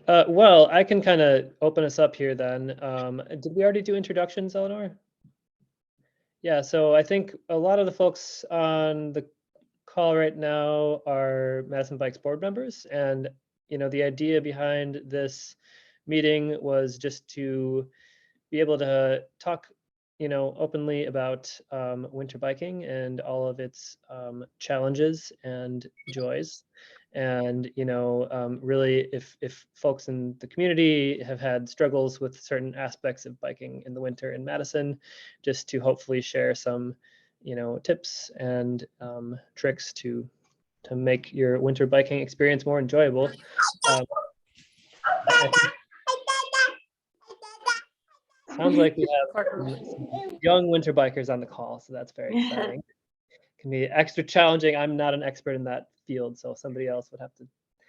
Well, I can kind of open us up here then. Did we already do introductions, Eleanor? Yeah, so I think a lot of the folks on the call right now are Madison Bikes board members, and the idea behind this meeting was just to be able to talk, openly about winter biking and all of its challenges and joys. And really, if folks in the community have had struggles with certain aspects of biking in the winter in Madison, just to hopefully share some, tips and tricks to make your winter biking experience more enjoyable. Um, I think sounds like we have some young winter bikers on the call, so that's very exciting. Can be extra challenging. I'm not an expert in that field, so somebody else would have to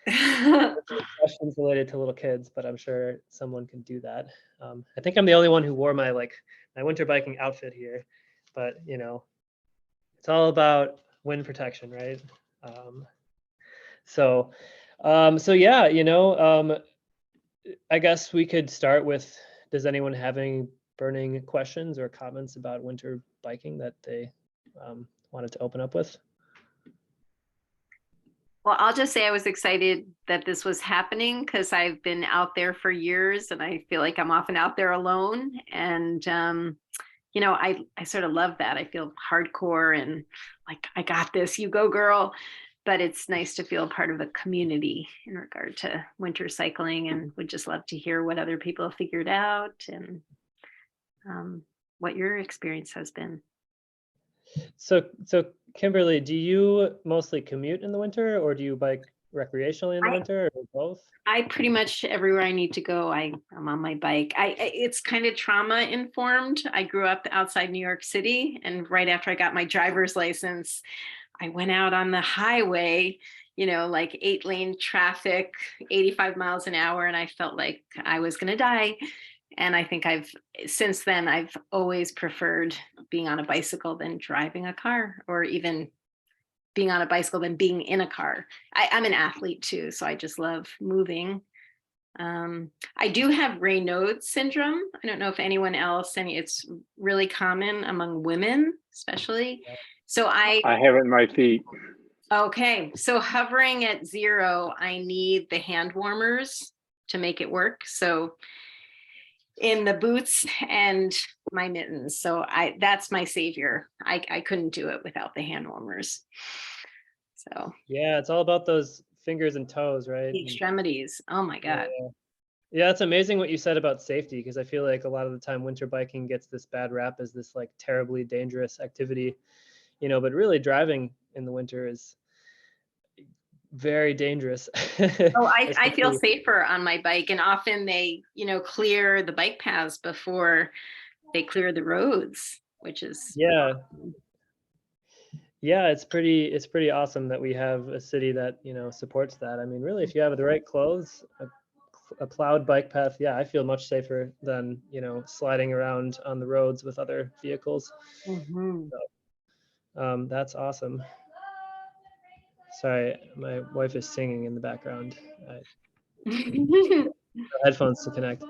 answer questions related to little kids, but I'm sure someone can do that. I think I'm the only one who wore my winter biking outfit here, but it's all about wind protection, right? Um, so, so yeah, I guess we could start with, does anyone have any burning questions or comments about winter biking that they wanted to open up with? Well, I'll just say I was excited that this was happening because I've been out there for years and I feel like I'm often out there alone. And, I sort of love that. I feel hardcore and like, I got this, you go, girl. But it's nice to feel part of a community in regard to winter cycling and would just love to hear what other people have figured out and what your experience has been. So Kimberly, do you mostly commute in the winter, or do you bike recreationally in the I winter, or both? I pretty much everywhere I need to go, I'm on my bike. It's kind of trauma informed. I grew up outside New York City, and right after I got my driver's license, I went out on the highway, like 8-lane traffic, 85 miles an hour, and I felt like I was going to die. And I think since then, I've always preferred being on a bicycle than driving a car, or even being on a bicycle than being in a car. I'm an athlete too, so I just love moving. I do have Raynaud's syndrome. I don't know if anyone else, it's really common among women, especially. So I have it in my feet. okay. So hovering at 0, I need the hand warmers to make it work. So in the boots and my mittens. So that's my savior. I couldn't do it without the hand warmers. So Yeah, it's all about those fingers and toes, right? the extremities. Oh my Yeah, God. yeah, it's amazing what you said about safety, because I feel like a lot of the time winter biking gets this bad rap as this like terribly dangerous activity, but really driving in the winter is very dangerous. Oh, I feel Especially, safer on my bike, and often they, clear the bike paths before they clear the roads, which is yeah, yeah, it's pretty awesome that we have a city that, supports that. I mean, really, if you have the right clothes, a plowed bike path, yeah, I feel much safer than, sliding around on the roads with other vehicles. Mhm. That's awesome. Sorry, my wife is singing in the background. I headphones to connect.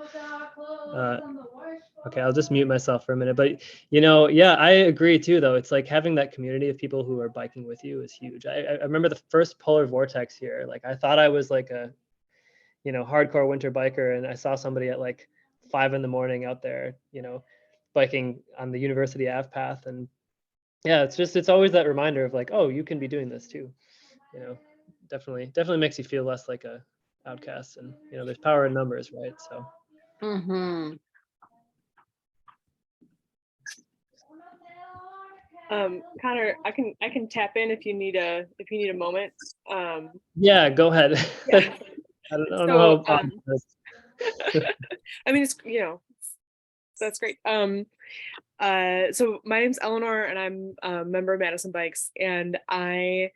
Okay, I'll just mute myself for a minute. But yeah, I agree too. Though it's like having that community of people who are biking with you is huge. I remember the first polar vortex here. Like I thought I was like a hardcore winter biker, and I saw somebody at like 5 in the morning out there, biking on the University Ave path, and yeah, it's always that reminder of like, oh, you can be doing this too. You know, definitely makes you feel less like a outcast, and there's power in numbers, right? So Mhm. Connor, I can tap in if you need a moment. yeah, go ahead. Yeah. I don't know So how possible this. I mean, it's that's great. So my name's Eleanor, and I'm a member of Madison Bikes, and I'm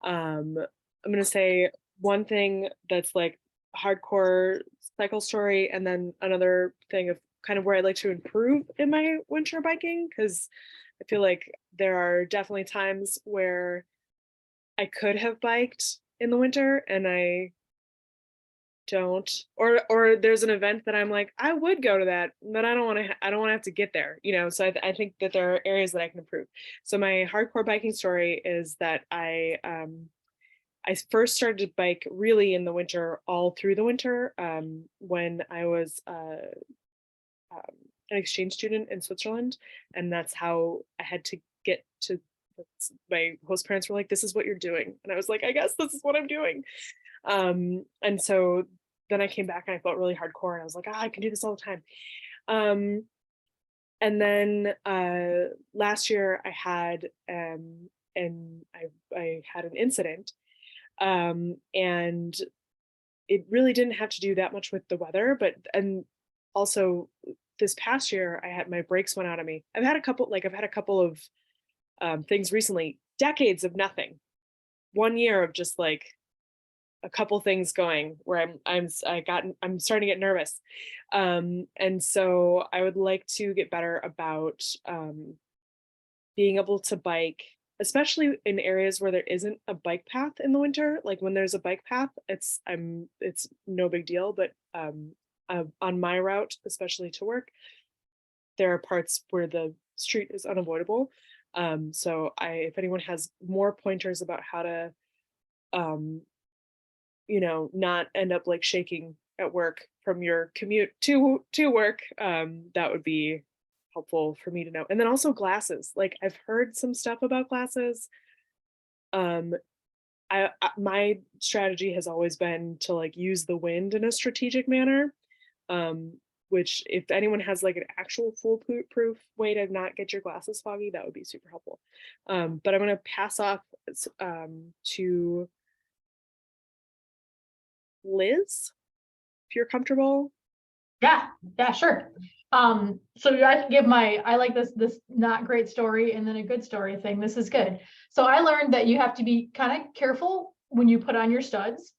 gonna say one thing that's like hardcore cycle story, and then another thing of kind of where I'd like to improve in my winter biking, because I feel like there are definitely times where I could have biked in the winter and I don't, or there's an event that I'm like, I would go to that, but I don't want to have to get there, you know. So I think that there are areas that I can improve. So my hardcore biking story is that I first started to bike really in the winter, all through the winter, when I was an exchange student in Switzerland, and that's how I had to get to. My host parents were like, "This is what you're doing," and I was like, "I guess this is what I'm doing." And so then I came back and I felt really hardcore, and I was like, I can do this all the time. Um, and then last year I had and I had an incident, and it really didn't have to do that much with the weather, but and also this past year I had my brakes went out on me. I've had a couple of things recently, decades of nothing, 1 year of just like a couple things going where I'm starting to get nervous, and so I would like to get better about being able to bike, especially in areas where there isn't a bike path in the winter. Like when there's a bike path, it's no big deal, but on my route, especially to work, there are parts where the street is unavoidable. So if anyone has more pointers about how to not end up like shaking at work from your commute to work, that would be helpful for me to know. And then also glasses. Like I've heard some stuff about glasses. My strategy has always been to like use the wind in a strategic manner. Which if anyone has like an actual foolproof way to not get your glasses foggy, that would be super helpful. But I'm gonna pass off to Liz, if you're comfortable. Yeah, sure. So I can give I like this not great story and then a good story thing. This is good. So I learned that you have to be kind of careful when you put on your studs.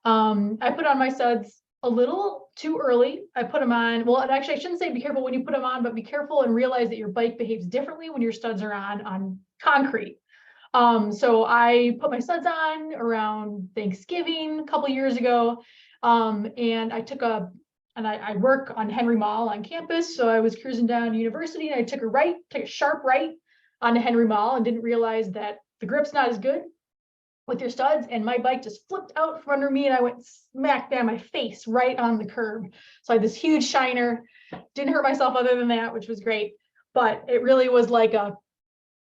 I put on my studs a little too early. I put them on, well, actually I shouldn't say be careful when you put them on, but be careful and realize that your bike behaves differently when your studs are on concrete. So I put my studs on around Thanksgiving a couple years ago. And I work on Henry Mall on campus. So I was cruising down University and I took a sharp right onto Henry Mall and didn't realize that the grip's not as good with your studs. And my bike just flipped out from under me and I went smack down my face right on the curb. So I had this huge shiner, didn't hurt myself other than that, which was great. But it really was like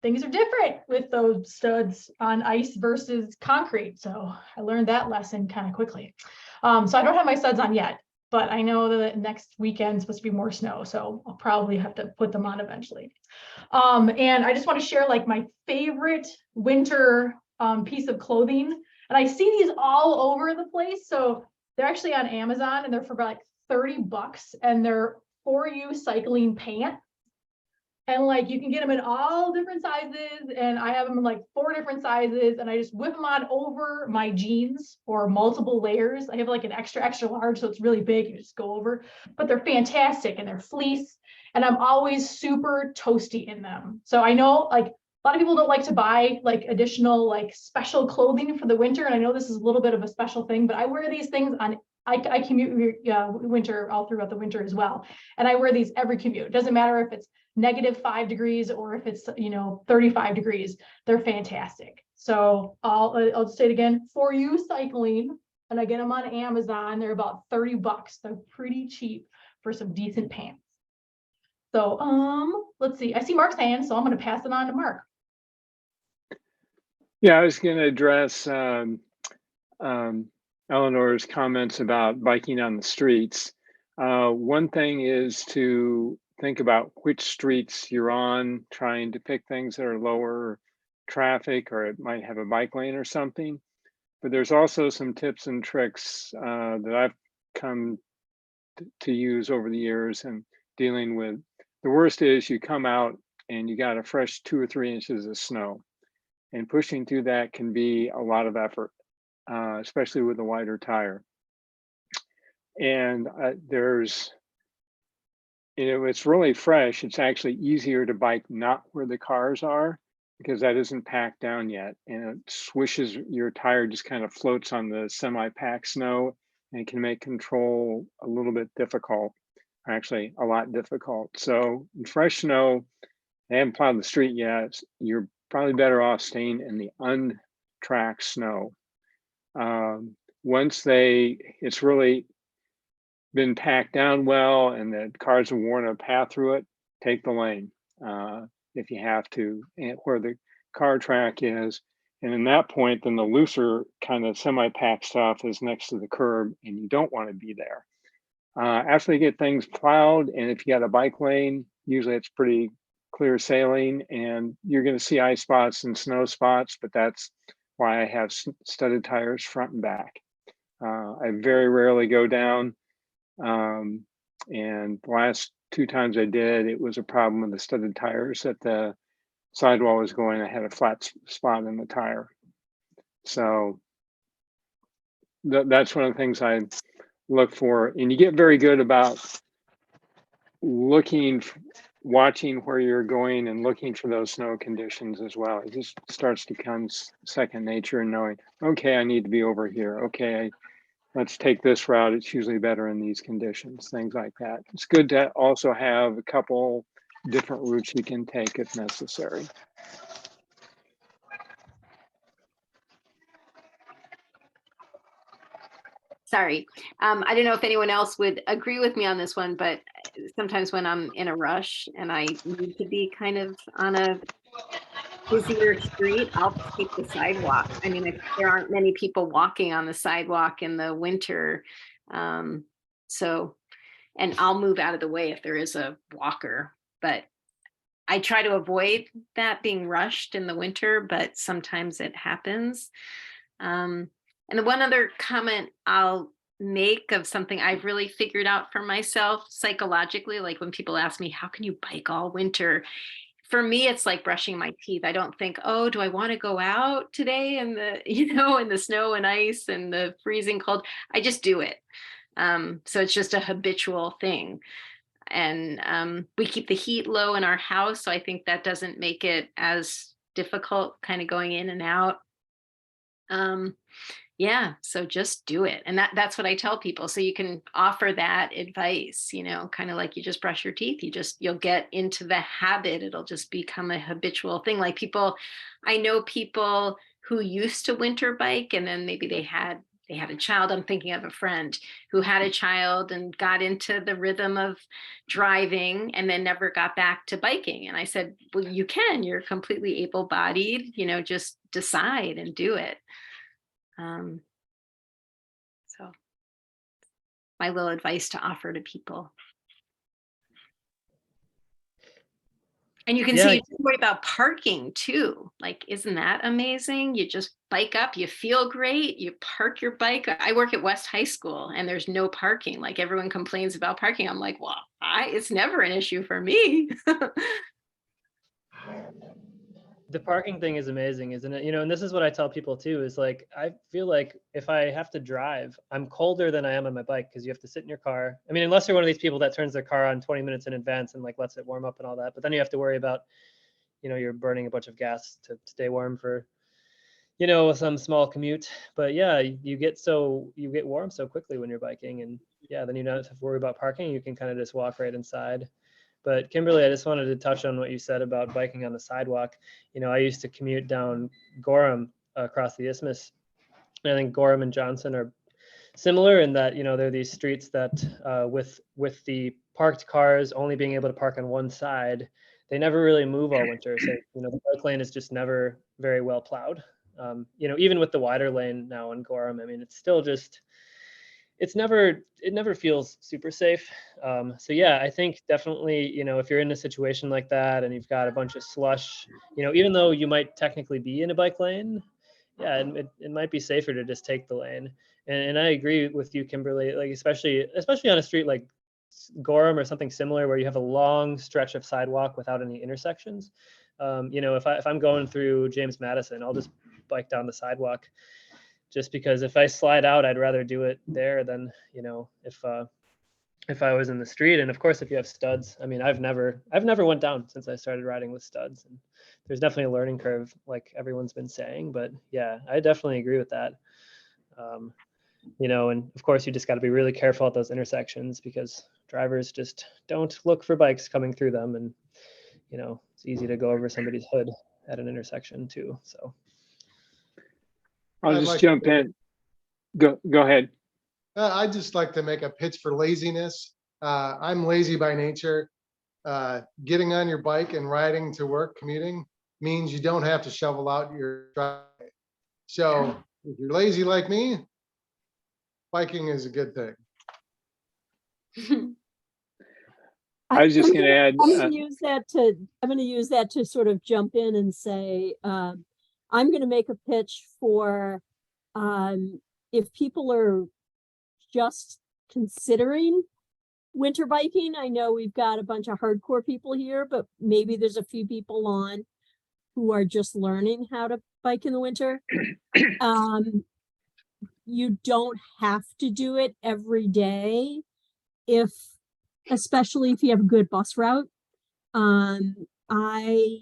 things are different with those studs on ice versus concrete. So I learned that lesson kind of quickly. So I don't have my studs on yet, but I know that next weekend's supposed to be more snow. So I'll probably have to put them on eventually. And I just want to share like my favorite winter piece of clothing. And I see these all over the place. So they're actually on Amazon and they're for about like $30 and they're For You cycling pants. And like you can get them in all different sizes, and I have them in like 4 different sizes, and I just whip them on over my jeans or multiple layers. I have like an extra large, so it's really big. You just go over, but they're fantastic and they're fleece, and I'm always super toasty in them. So I know like a lot of people don't like to buy like additional like special clothing for the winter, and I know this is a little bit of a special thing, but I wear these things on. I commute winter all throughout the winter as well, and I wear these every commute. It doesn't matter if it's -5 degrees or if it's 35 degrees. They're fantastic. So I'll say it again, For You cycling, and I get them on Amazon. They're about $30. They're pretty cheap for some decent pants. So let's see. I see Mark's hand, so I'm going to pass it on to Mark. Yeah, I was going to address Eleanor's comments about biking on the streets. One thing is to think about which streets you're on, trying to pick things that are lower traffic, or it might have a bike lane or something. But there's also some tips and tricks that I've come to use over the years and dealing with. The worst is you come out and you got a fresh 2 or 3 inches of snow, and pushing through that can be a lot of effort, especially with a wider tire. And it's really fresh. It's actually easier to bike not where the cars are, because that isn't packed down yet, and it swishes, your tire just kind of floats on the semi-packed snow, and it can make control a little bit difficult, actually a lot difficult. So in fresh snow, they haven't plowed the street yet, you're probably better off staying in the untracked snow. Once it's really been packed down well and the cars have worn a path through it, take the lane if you have to, and where the car track is. And in that point, then the looser kind of semi-packed stuff is next to the curb and you don't want to be there. After they get things plowed, and if you got a bike lane, usually it's pretty clear sailing and you're going to see ice spots and snow spots, but that's why I have studded tires front and back. I very rarely go down. And the last 2 times I did, it was a problem with the studded tires that the sidewall was going. I had a flat spot in the tire. So that's one of the things I look for. And you get very good about watching where you're going and looking for those snow conditions as well. It just starts to become second nature and knowing, okay, I need to be over here. Okay, let's take this route. It's usually better in these conditions, things like that. It's good to also have a couple different routes you can take if necessary. Sorry. I don't know if anyone else would agree with me on this one, but sometimes when I'm in a rush and I need to be kind of on a busier street, I'll take the sidewalk. I mean, if there aren't many people walking on the sidewalk in the winter. And I'll move out of the way if there is a walker, but I try to avoid that being rushed in the winter, but sometimes it happens. And the one other comment I'll make of something I've really figured out for myself psychologically, like when people ask me, how can you bike all winter? For me, it's like brushing my teeth. I don't think, oh, do I want to go out today in the, in the snow and ice and the freezing cold? I just do it. So it's just a habitual thing. And we keep the heat low in our house. So I think that doesn't make it as difficult kind of going in and out. Yeah, so just do it. And that's what I tell people. So you can offer that advice, kind of like you just brush your teeth. You'll get into the habit. It'll just become a habitual thing. Like I know people who used to winter bike and then maybe they had a child. I'm thinking of a friend who had a child and got into the rhythm of driving and then never got back to biking. And I said, well, you're completely able-bodied, just decide and do it. So my little advice to offer to people. And you can see what about parking too. Like, isn't that amazing? You just bike up, you feel great, you park your bike. I work at West High School and there's no parking. Like everyone complains about parking. I'm like, well, it's never an issue for me. The parking thing is amazing, isn't it? And this is what I tell people too, is like, I feel like if I have to drive, I'm colder than I am on my bike because you have to sit in your car. I mean, unless you're one of these people that turns their car on 20 minutes in advance and like lets it warm up and all that. But then you have to worry about, you're burning a bunch of gas to stay warm for, some small commute. But yeah, you get warm so quickly when you're biking. And yeah, then you don't have to worry about parking. You can kind of just walk right inside. But Kimberly, I just wanted to touch on what you said about biking on the sidewalk. I used to commute down Gorham across the isthmus. And I think Gorham and Johnson are similar in that, they're these streets that with the parked cars only being able to park on one side, they never really move all winter. So, the bike lane is just never very well plowed. Even with the wider lane now in Gorham, I mean, it's still just, it never feels super safe. So yeah, I think definitely, if you're in a situation like that and you've got a bunch of slush, even though you might technically be in a bike lane, yeah, it might be safer to just take the lane. And I agree with you, Kimberly, like especially on a street like Gorham or something similar where you have a long stretch of sidewalk without any intersections. If I'm going through James Madison, I'll just bike down the sidewalk. Just because if I slide out, I'd rather do it there than, if I was in the street. And of course, if you have studs, I mean, I've never went down since I started riding with studs. And there's definitely a learning curve, like everyone's been saying. But yeah, I definitely agree with that. And of course you just got to be really careful at those intersections because drivers just don't look for bikes coming through them. And, it's easy to go over somebody's hood at an intersection too. So I'll I'd just like jump in. Go ahead. I'd just like to make a pitch for laziness. I'm lazy by nature. Getting on your bike and riding to work, commuting, means you don't have to shovel out your driveway. So if you're lazy like me, biking is a good thing. I was just going to add. I'm going to use that to sort of jump in and say, I'm going to make a pitch for if people are just considering winter biking. I know we've got a bunch of hardcore people here, but maybe there's a few people on who are just learning how to bike in the winter. You don't have to do it every day especially if you have a good bus route. My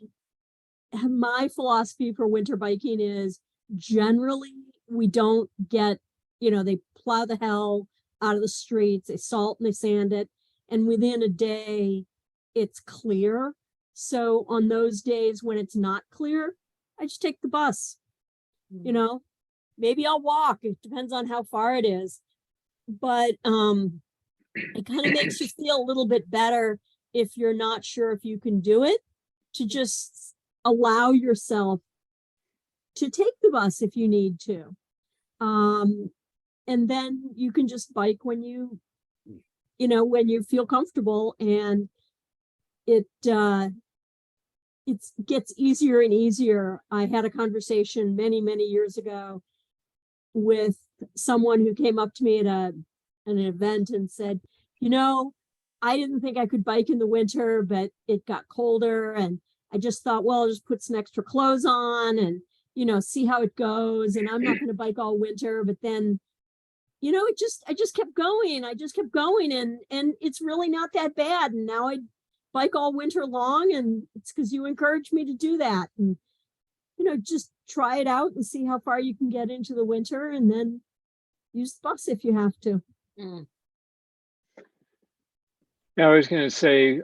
philosophy for winter biking is generally we don't get, they plow the hell out of the streets, they salt and they sand it, and within a day it's clear. So on those days when it's not clear, I just take the bus. Maybe I'll walk. It depends on how far it is. But it kind of makes you feel a little bit better if you're not sure if you can do it, to just allow yourself to take the bus if you need to. And then you can just bike when you feel comfortable, and it gets easier and easier. I had a conversation many, many years ago with someone who came up to me at an event and said, I didn't think I could bike in the winter, but it got colder, and I just thought, well, I'll just put some extra clothes on and, see how it goes. And I'm not going to bike all winter. But then, I just kept going. And it's really not that bad. And now I bike all winter long, and it's because you encouraged me to do that. And, just try it out and see how far you can get into the winter, and then use the bus if you have to. I was going to say,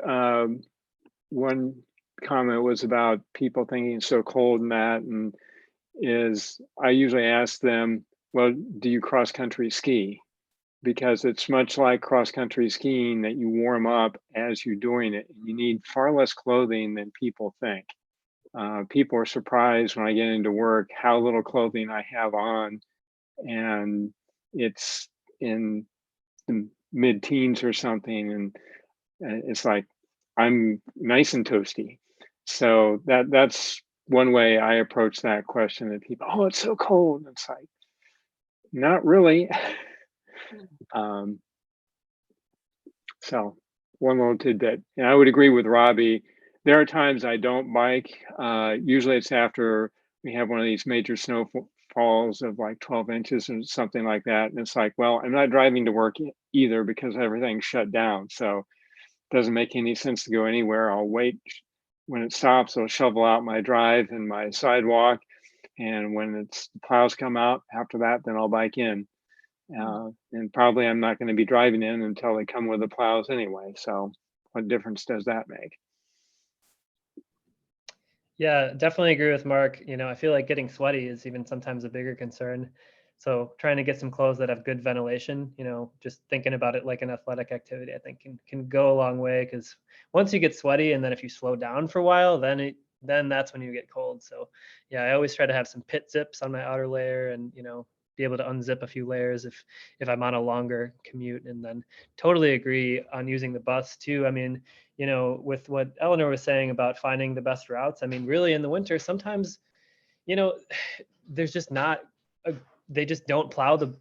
one comment was about people thinking it's so cold and that, and I usually ask them, well, do you cross country ski? Because it's much like cross country skiing that you warm up as you're doing it. You need far less clothing than people think. People are surprised when I get into work how little clothing I have on, and it's in the mid-teens or something, and it's like I'm nice and toasty. So that's one way I approach that question. That people, oh, it's so cold. It's like, not really. So one little tidbit, and I would agree with Robbie. There are times I don't bike. Usually it's after we have one of these major snowfalls of like 12 inches or something like that. And it's like, well, I'm not driving to work either because everything's shut down. So it doesn't make any sense to go anywhere. I'll wait. When it stops, I'll shovel out my drive and my sidewalk. And when the plows come out after that, then I'll bike in. And probably I'm not going to be driving in until they come with the plows anyway. So what difference does that make? yeah, definitely agree with Mark. I feel like getting sweaty is even sometimes a bigger concern. So trying to get some clothes that have good ventilation, just thinking about it like an athletic activity, I think can go a long way, because once you get sweaty and then if you slow down for a while, then that's when you get cold. So yeah, I always try to have some pit zips on my outer layer, and be able to unzip a few layers if I'm on a longer commute. And then totally agree on using the bus too. I mean, with what Eleanor was saying about finding the best routes, I mean, really in the winter, sometimes, there's just not they just don't plow the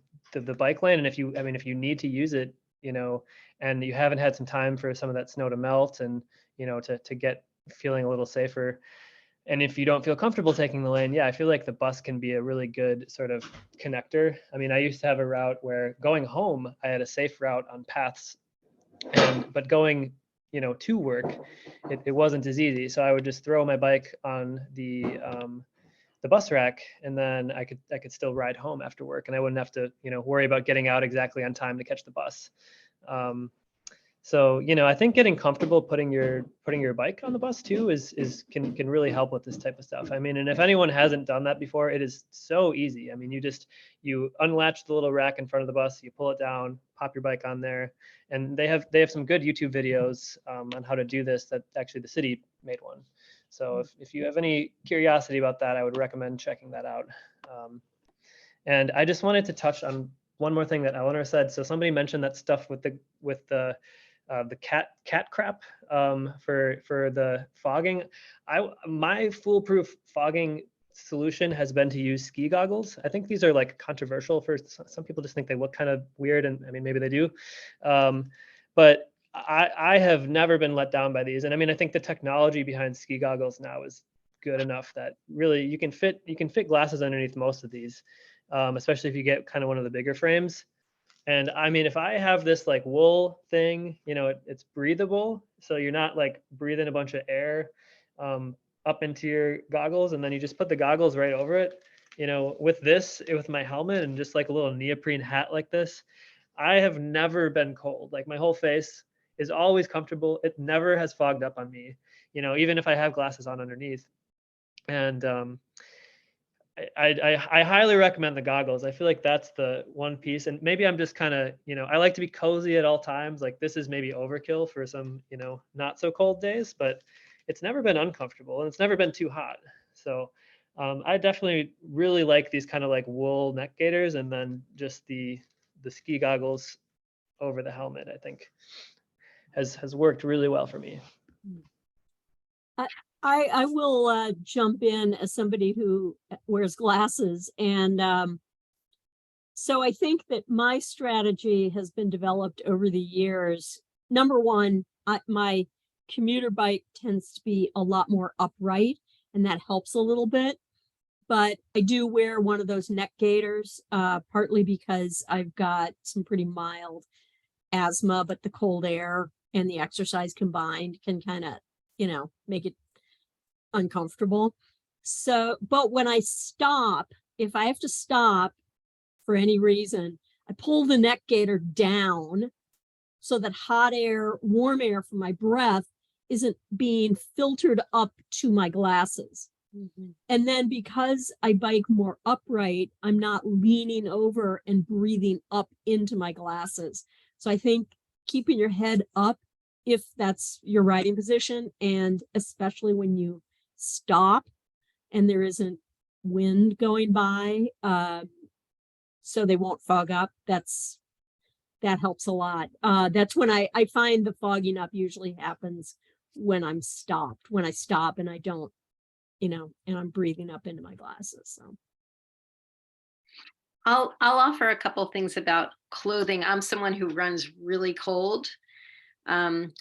bike lane. And if you need to use it, and you haven't had some time for some of that snow to melt, and, to get feeling a little safer, and if you don't feel comfortable taking the lane, yeah, I feel like the bus can be a really good sort of connector. I mean, I used to have a route where going home, I had a safe route on paths, but going, to work, it wasn't as easy. So I would just throw my bike on the the bus rack, and then I could still ride home after work, and I wouldn't have to, worry about getting out exactly on time to catch the bus. So, I think getting comfortable putting your bike on the bus too can really help with this type of stuff. I mean, and if anyone hasn't done that before, it is so easy. I mean, you unlatch the little rack in front of the bus, you pull it down, pop your bike on there, and they have some good YouTube videos on how to do this. That actually the city made one. So if you have any curiosity about that, I would recommend checking that out. And I just wanted to touch on one more thing that Eleanor said. So somebody mentioned that stuff with the cat crap for the fogging. My foolproof fogging solution has been to use ski goggles. I think these are like controversial for some people, just think they look kind of weird, and I mean maybe they do, but I have never been let down by these. And I mean, I think the technology behind ski goggles now is good enough that really you can fit glasses underneath most of these, especially if you get kind of one of the bigger frames. And I mean, if I have this like wool thing, it's breathable. So you're not like breathing a bunch of air up into your goggles, and then you just put the goggles right over it. With my helmet and just like a little neoprene hat like this, I have never been cold. Like my whole face is always comfortable. It never has fogged up on me, even if I have glasses on underneath. And I highly recommend the goggles. I feel like that's the one piece. And maybe I'm just kind of, I like to be cozy at all times. Like this is maybe overkill for some, not so cold days, but it's never been uncomfortable and it's never been too hot. So I definitely really like these kind of like wool neck gaiters, and then just the ski goggles over the helmet, I think has worked really well for me. I will jump in as somebody who wears glasses. And so I think that my strategy has been developed over the years. Number one, my commuter bike tends to be a lot more upright, and that helps a little bit. But I do wear one of those neck gaiters, partly because I've got some pretty mild asthma, but the cold air and the exercise combined can kind of, make it uncomfortable. So, but when I stop, if I have to stop for any reason, I pull the neck gaiter down so that hot air, warm air from my breath isn't being filtered up to my glasses. Mm-hmm. And then because I bike more upright, I'm not leaning over and breathing up into my glasses. So I think keeping your head up, if that's your riding position, and especially when you stop and there isn't wind going by, so they won't fog up, that helps a lot. That's when I find the fogging up usually happens when I stop and I don't, and I'm breathing up into my glasses. So I'll offer a couple things about clothing. I'm someone who runs really cold.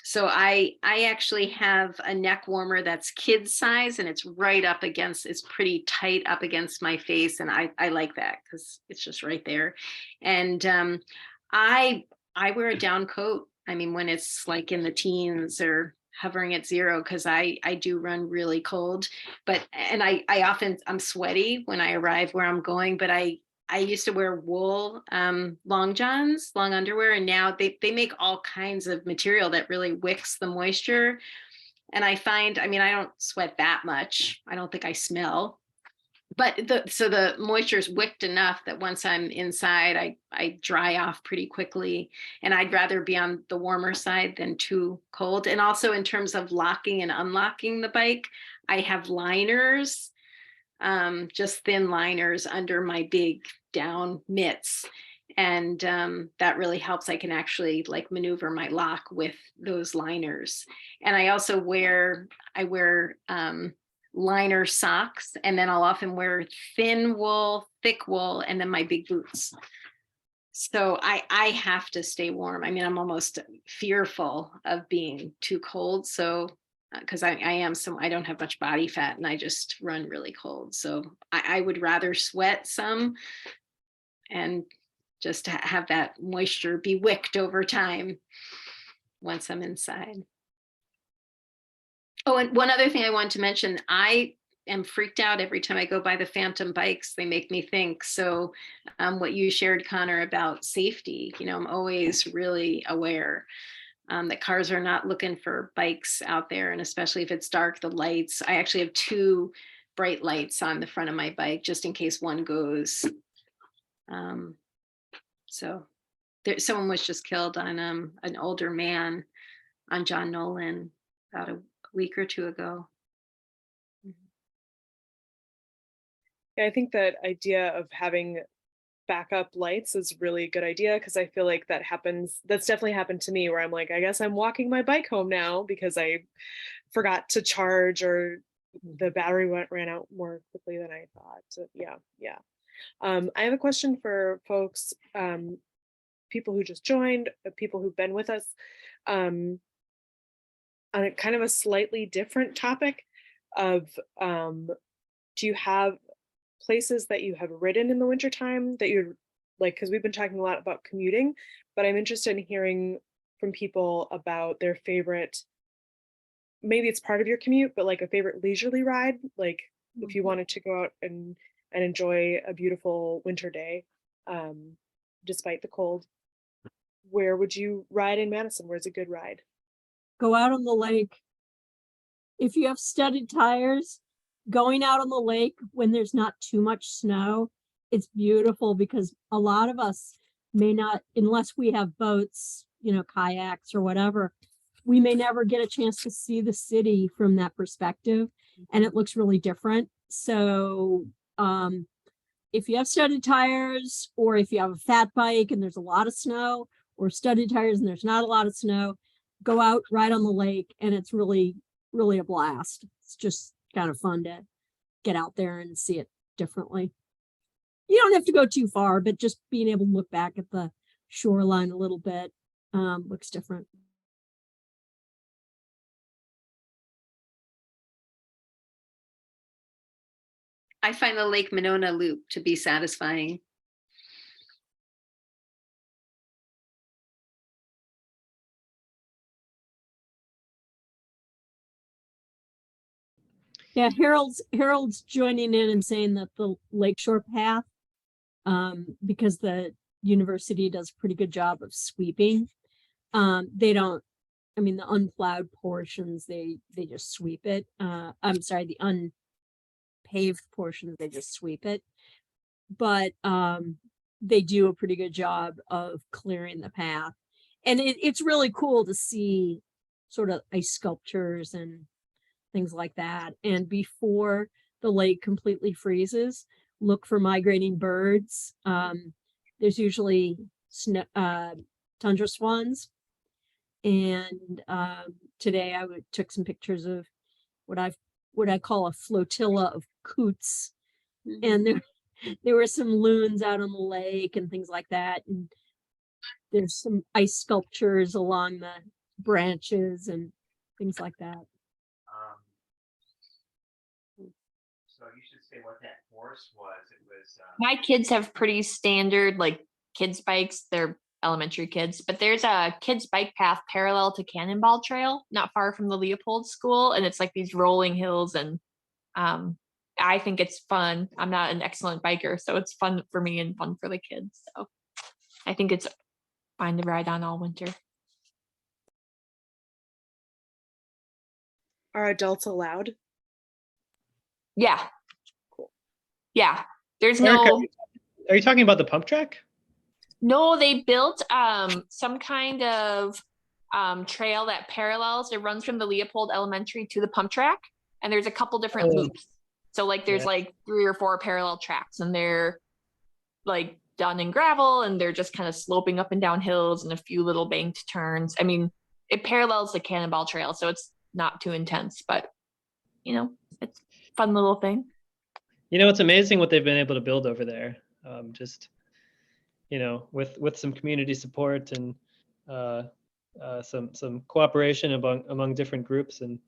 So I actually have a neck warmer that's kid size, and it's pretty tight up against my face. And I like that because it's just right there. And I wear a down coat. I mean, when it's like in the teens or hovering at 0, because I do run really cold, and I'm sweaty when I arrive where I'm going, but I used to wear wool long johns, long underwear, and now they make all kinds of material that really wicks the moisture. And I find, I don't sweat that much. I don't think I smell, but the moisture is wicked enough that once I'm inside, I dry off pretty quickly. And I'd rather be on the warmer side than too cold. And also in terms of locking and unlocking the bike, I have liners, just thin liners under my big down mitts. And that really helps. I can actually like maneuver my lock with those liners. And I also wear liner socks, and then I'll often wear thin wool, thick wool, and then my big boots. So I have to stay warm. I'm almost fearful of being too cold. So because I don't have much body fat and I just run really cold. So I would rather sweat some and just have that moisture be wicked over time once I'm inside. Oh, and one other thing I wanted to mention, I am freaked out every time I go by the Phantom bikes. They make me think. So what you shared, Connor, about safety, I'm always really aware that cars are not looking for bikes out there. And especially if it's dark, the lights, I actually have 2 bright lights on the front of my bike, just in case one goes. So someone was just killed on an older man on John Nolan about a week or 2 ago. Yeah, I think that idea of having backup lights is really a good idea, because I feel like that's definitely happened to me, where I'm like, I guess I'm walking my bike home now because I forgot to charge, or the battery ran out more quickly than I thought. So yeah. I have a question for folks, people who just joined, people who've been with us, on a kind of a slightly different topic of, do you have places that you have ridden in the wintertime that you're like, because we've been talking a lot about commuting, but I'm interested in hearing from people about their favorite, maybe it's part of your commute, but like a favorite leisurely ride, like if you wanted to go out and enjoy a beautiful winter day, despite the cold, where would you ride in Madison? Where's a good ride? Go out on the lake. If you have studded tires, going out on the lake when there's not too much snow, it's beautiful, because a lot of us may not, unless we have boats, kayaks or whatever, we may never get a chance to see the city from that perspective, and it looks really different. So if you have studded tires, or if you have a fat bike and there's a lot of snow, or studded tires and there's not a lot of snow, go out, ride on the lake, and it's really, really a blast. It's just kind of fun to get out there and see it differently. You don't have to go too far, but just being able to look back at the shoreline a little bit looks different. I find the Lake Monona loop to be satisfying. Yeah, Harold's joining in and saying that the Lakeshore Path, because the university does a pretty good job of sweeping. They don't, the unplowed portions, they just sweep it. I'm sorry, the unpaved portions, they just sweep it. But they do a pretty good job of clearing the path. And it's really cool to see sort of ice sculptures and things like that. And before the lake completely freezes, look for migrating birds. There's usually tundra swans. And today I took some pictures of what I call a flotilla of coots. And there were some loons out on the lake and things like that. And there's some ice sculptures along the branches and things like that. So you should say what that course was. It was My kids have pretty standard like kids bikes. They're elementary kids, but there's a kids bike path parallel to Cannonball Trail, not far from the Leopold School, and it's like these rolling hills, and I think it's fun. I'm not an excellent biker, so it's fun for me and fun for the kids. So I think it's fine to ride on all winter. Are adults allowed? Yeah. Cool. Yeah. There's Erica, no. Are you talking about the pump track? No, they built some kind of trail that parallels. It runs from the Leopold Elementary to the pump track, and there's a couple different loops. So like there's like 3 or 4 parallel tracks, and they're like done in gravel, and they're just kind of sloping up and down hills and a few little banked turns. I mean, it parallels the Cannonball Trail, so it's not too intense, but it's a fun little thing. It's amazing what they've been able to build over there. Just with some community support and some cooperation among different groups, and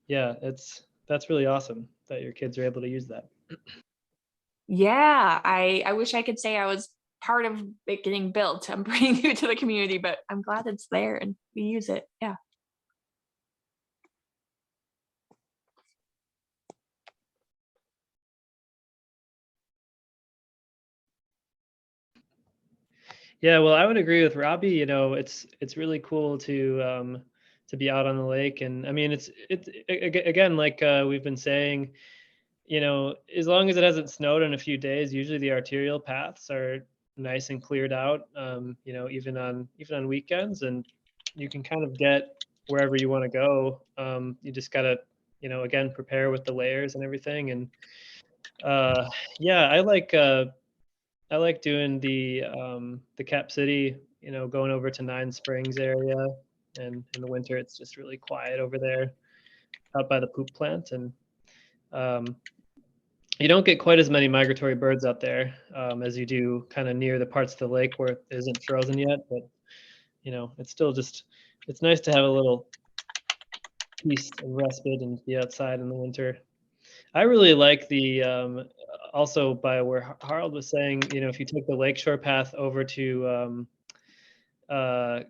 yeah, that's really awesome that your kids are able to use that. Yeah, I wish I could say I was part of it getting built. I'm pretty new to the community, but I'm glad it's there and we use it. Yeah. Yeah, well, I would agree with Robbie. You know, it's really cool to be out on the lake, and I mean, again, like we've been saying, you know, as long as it hasn't snowed in a few days, usually the arterial paths are nice and cleared out. You know, even on weekends, and you can kind of get wherever you want to go. You just gotta, you know, again, prepare with the layers and everything, and yeah, I like doing the Cap City, you know, going over to Nine Springs area, and in the winter it's just really quiet over there, out by the poop plant, and um, you don't get quite as many migratory birds out there as you do kind of near the parts of the lake where it isn't frozen yet. But you know, it's still just it's nice to have a little peace and respite and be outside in the winter. I really like the also by where Harold was saying, you know, if you take the lakeshore path over to uh,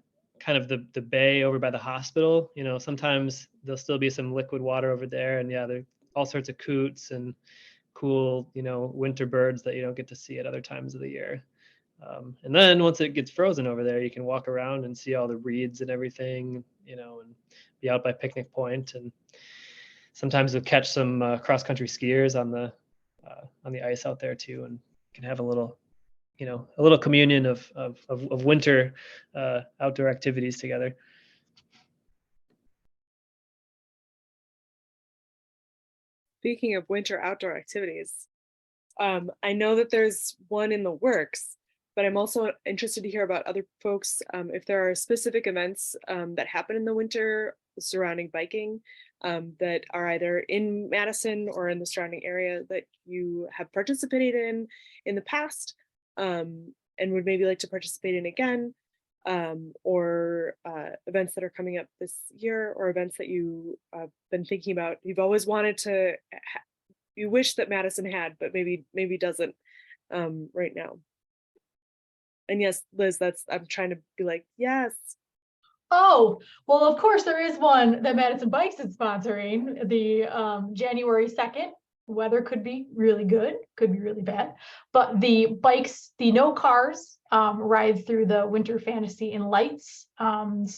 kind of the bay over by the hospital, you know, sometimes there'll still be some liquid water over there, and yeah, there's all sorts of coots and cool, you know, winter birds that you don't get to see at other times of the year. And then once it gets frozen over there, you can walk around and see all the reeds and everything, you know, and be out by Picnic Point, and sometimes you'll catch some cross-country skiers on the ice out there too, and can have a little, you know, a little communion of winter outdoor activities together. Speaking of winter outdoor activities, I know that there's one in the works, but I'm also interested to hear about other folks if there are specific events that happen in the winter surrounding biking that are either in Madison or in the surrounding area that you have participated in the past and would maybe like to participate in again, or events that are coming up this year, or events that you have been thinking about. You've always wanted to you wish that Madison had, but maybe doesn't right now. And yes, Liz, that's I'm trying to be like, yes. Oh, well, of course, there is one that Madison Bikes is sponsoring, the January 2nd. Weather could be really good, could be really bad. But the bikes, the no cars ride through the Winter Fantasy in Lights. And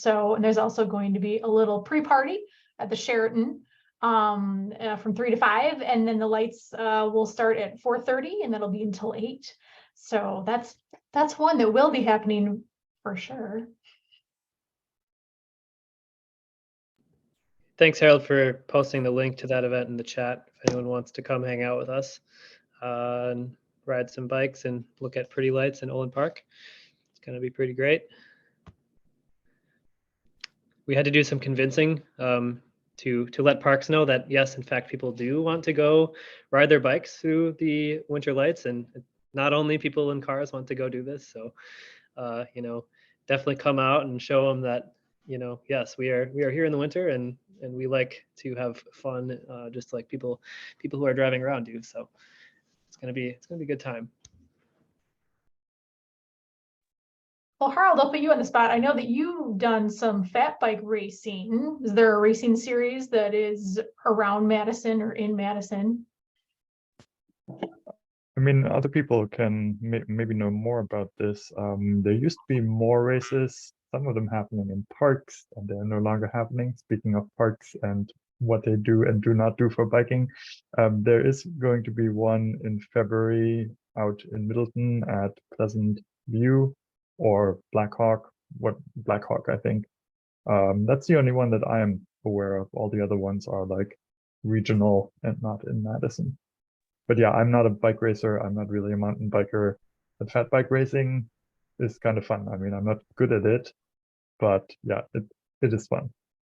there's also going to be a little pre-party at the Sheraton from 3 to 5. And then the lights will start at 4:30 and that'll be until 8. So that's one that will be happening for sure. Thanks, Harold, for posting the link to that event in the chat. If anyone wants to come hang out with us and ride some bikes and look at pretty lights in Olin Park, it's going to be pretty great. We had to do some convincing to let parks know that yes, in fact, people do want to go ride their bikes through the winter lights, and not only people in cars want to go do this. So, you know, definitely come out and show them that, you know, yes, we are here in the winter, and we like to have fun, just like people who are driving around do. So it's gonna be a good time. Well, Harold, I'll put you on the spot. I know that you've done some fat bike racing. Is there a racing series that is around Madison or in Madison? I mean, other people can maybe know more about this. There used to be more races, some of them happening in parks, and they're no longer happening. Speaking of parks and what they do and do not do for biking, there is going to be one in February out in Middleton at Pleasant View or Blackhawk, I think. That's the only one that I am aware of. All the other ones are like regional and not in Madison. But yeah, I'm not a bike racer. I'm not really a mountain biker. But fat bike racing is kind of fun. I mean, I'm not good at it, but yeah, it is fun.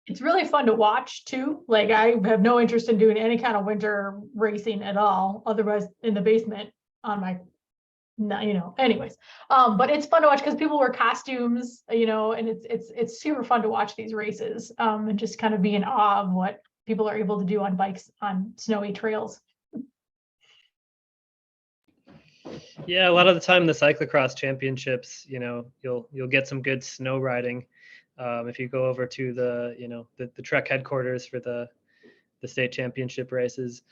It's really fun to watch too. Like I have no interest in doing any kind of winter racing at all, otherwise in the basement on my, anyways. But it's fun to watch because people wear costumes, and it's super fun to watch these races and just kind of be in awe of what people are able to do on bikes on snowy trails. Yeah, a lot of the time the cyclocross championships, you'll get some good snow riding. If you go over to the Trek headquarters for the state championship races,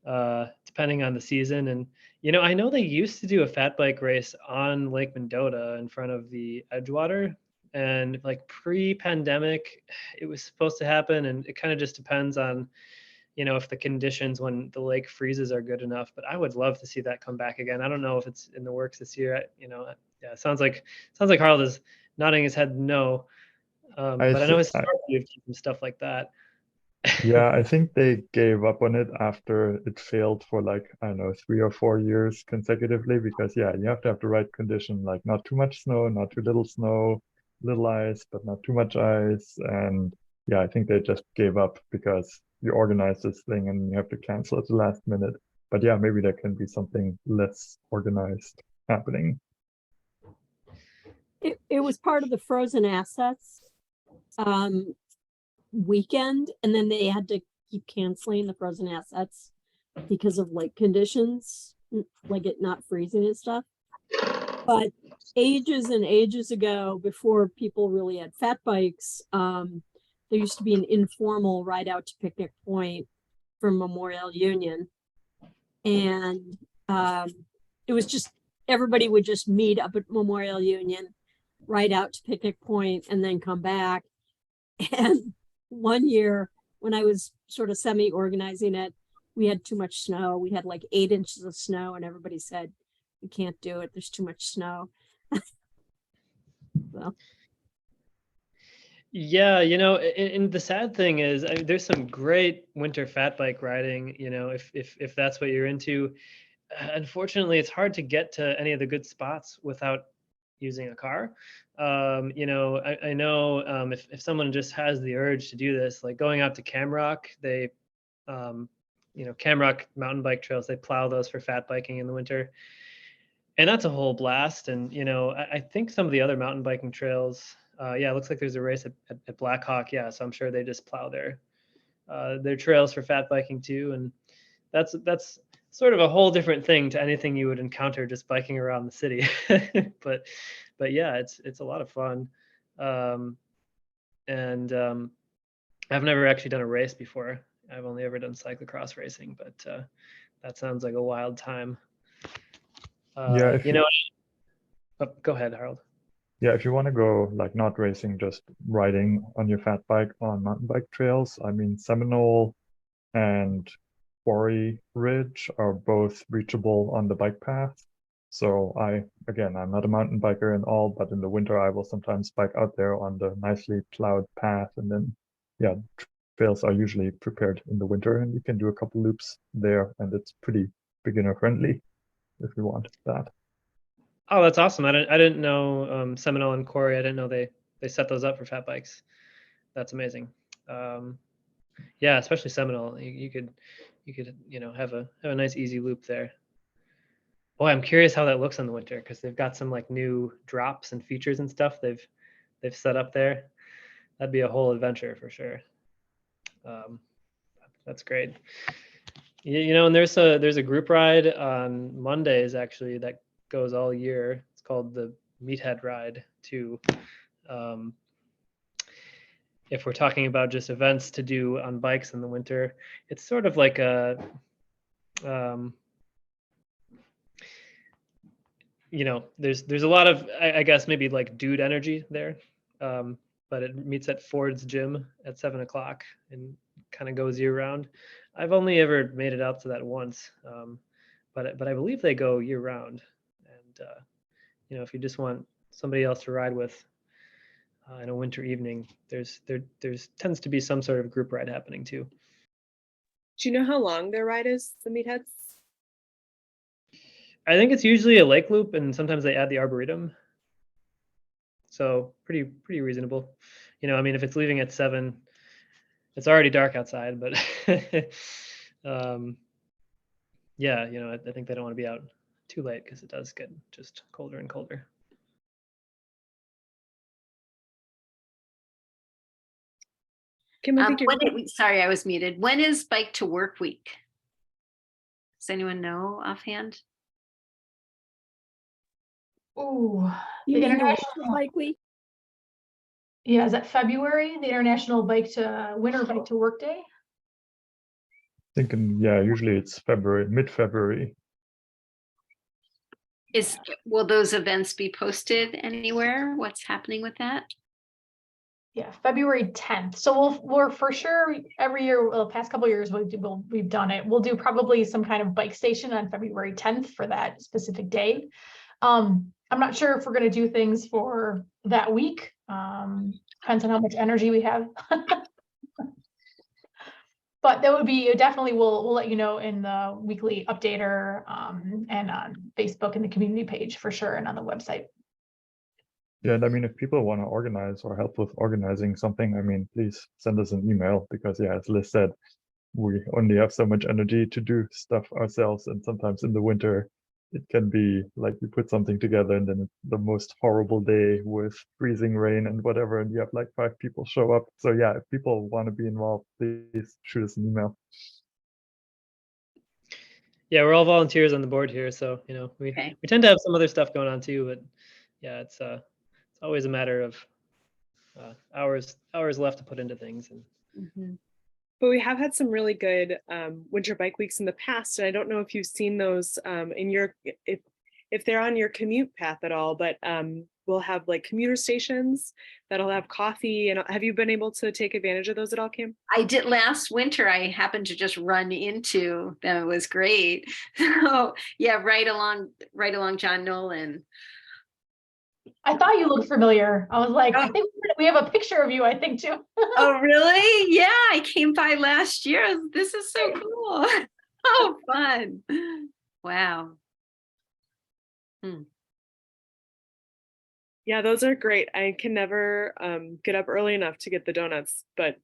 depending on the season. And I know they used to do a fat bike race on Lake Mendota in front of the Edgewater, and like pre-pandemic, it was supposed to happen, and it kind of just depends on, if the conditions when the lake freezes are good enough. But I would love to see that come back again. I don't know if it's in the works this year. Yeah, it sounds like Harold is nodding his head no. I, But I know th- I historically you've done some stuff like that. Yeah, I think they gave up on it after it failed for like, I don't know, 3 or 4 years consecutively because yeah, you have to have the right condition, like not too much snow, not too little snow, little ice, but not too much ice. And yeah, I think they just gave up because you organize this thing and you have to cancel at the last minute. But yeah, maybe there can be something less organized happening. It was part of the frozen assets weekend, and then they had to keep canceling the frozen assets because of like conditions, like it not freezing and stuff. But ages and ages ago, before people really had fat bikes, there used to be an informal ride out to Picnic Point from Memorial Union, and it was just everybody would just meet up at Memorial Union, ride out to Picnic Point, and then come back. And one year when I was sort of semi-organizing it, we had too much snow. We had like 8 inches of snow, and everybody said, "We can't do it. There's too much snow." So. Yeah, and the sad thing is, there's some great winter fat bike riding. If that's what you're into. Unfortunately, it's hard to get to any of the good spots without using a car. I know if someone just has the urge to do this, like going out to Camrock, Camrock mountain bike trails, they plow those for fat biking in the winter. And that's a whole blast. And, I think some of the other mountain biking trails, it looks like there's a race at Black Hawk. Yeah, so I'm sure they just plow their trails for fat biking too. And that's sort of a whole different thing to anything you would encounter just biking around the city. but yeah, it's a lot of fun. And I've never actually done a race before. I've only ever done cyclocross racing, but that sounds like a wild time. Yeah, if Go ahead, Harold. Yeah, if you want to go like not racing, just riding on your fat bike on mountain bike trails, I mean, Seminole and Quarry Ridge are both reachable on the bike path. So I'm not a mountain biker and all, but in the winter I will sometimes bike out there on the nicely plowed path. And then, yeah, trails are usually prepared in the winter and you can do a couple loops there and it's pretty beginner friendly if you want that. Oh, that's awesome. I didn't know Seminole and Quarry. I didn't know they set those up for fat bikes. That's amazing. Yeah, especially Seminole. You could have a nice easy loop there. Boy, I'm curious how that looks in the winter because they've got some like new drops and features and stuff they've set up there. That'd be a whole adventure for sure. That's great. And there's a group ride on Mondays actually that goes all year. It's called the Meathead Ride too. If we're talking about just events to do on bikes in the winter, it's sort of like a there's a lot of I guess maybe like dude energy there, but it meets at Ford's gym at 7:00 and kind of goes year round. I've only ever made it out to that once, but I believe they go year round. And if you just want somebody else to ride with in a winter evening, there's tends to be some sort of group ride happening too. Do you know how long their ride is, the Meatheads? I think it's usually a lake loop, and sometimes they add the arboretum. So pretty reasonable. I mean, if it's leaving at 7, it's already dark outside, but yeah, I think they don't want to be out too late because it does get just colder and colder. Sorry, I was muted. When is Bike to Work Week? Does anyone know offhand? Ooh, You the mean the international Winter Bike Week? Yeah, is that February? The International Winter Bike to Work Day? Thinking, yeah, usually it's mid-February. Will those events be posted anywhere? What's happening with that? Yeah, February 10th. So we're for sure every year, well, the past couple of years we've done it. We'll do probably some kind of bike station on February 10th for that specific day. I'm not sure if we're going to do things for that week. Depends on how much energy we have. But that would be definitely, we'll let you know in the weekly updater and on Facebook and the community page for sure, and on the website. Yeah, and I mean, if people want to organize or help with organizing something, I mean, please send us an email because, yeah, as Liz said, we only have so much energy to do stuff ourselves, and sometimes in the winter, it can be like you put something together and then it's the most horrible day with freezing rain and whatever, and you have like 5 people show up. So yeah, if people want to be involved, please shoot us an email. Yeah, we're all volunteers on the board here, so we tend to have some other stuff going on too, but yeah, it's always a matter of hours left to put into things. And But we have had some really good winter bike weeks in the past, and I don't know if you've seen those in your if they're on your commute path at all. But we'll have like commuter stations that'll have coffee. And have you been able to take advantage of those at all, Kim? I did last winter. I happened to just run into them. It was great. So yeah, right along John Nolan. I thought you looked familiar. I was like, I think we have a picture of you, I think, too. Oh, really? Yeah, I came by last year. This is so cool. Oh, fun. Wow. Yeah, those are great. I can never get up early enough to get the donuts, but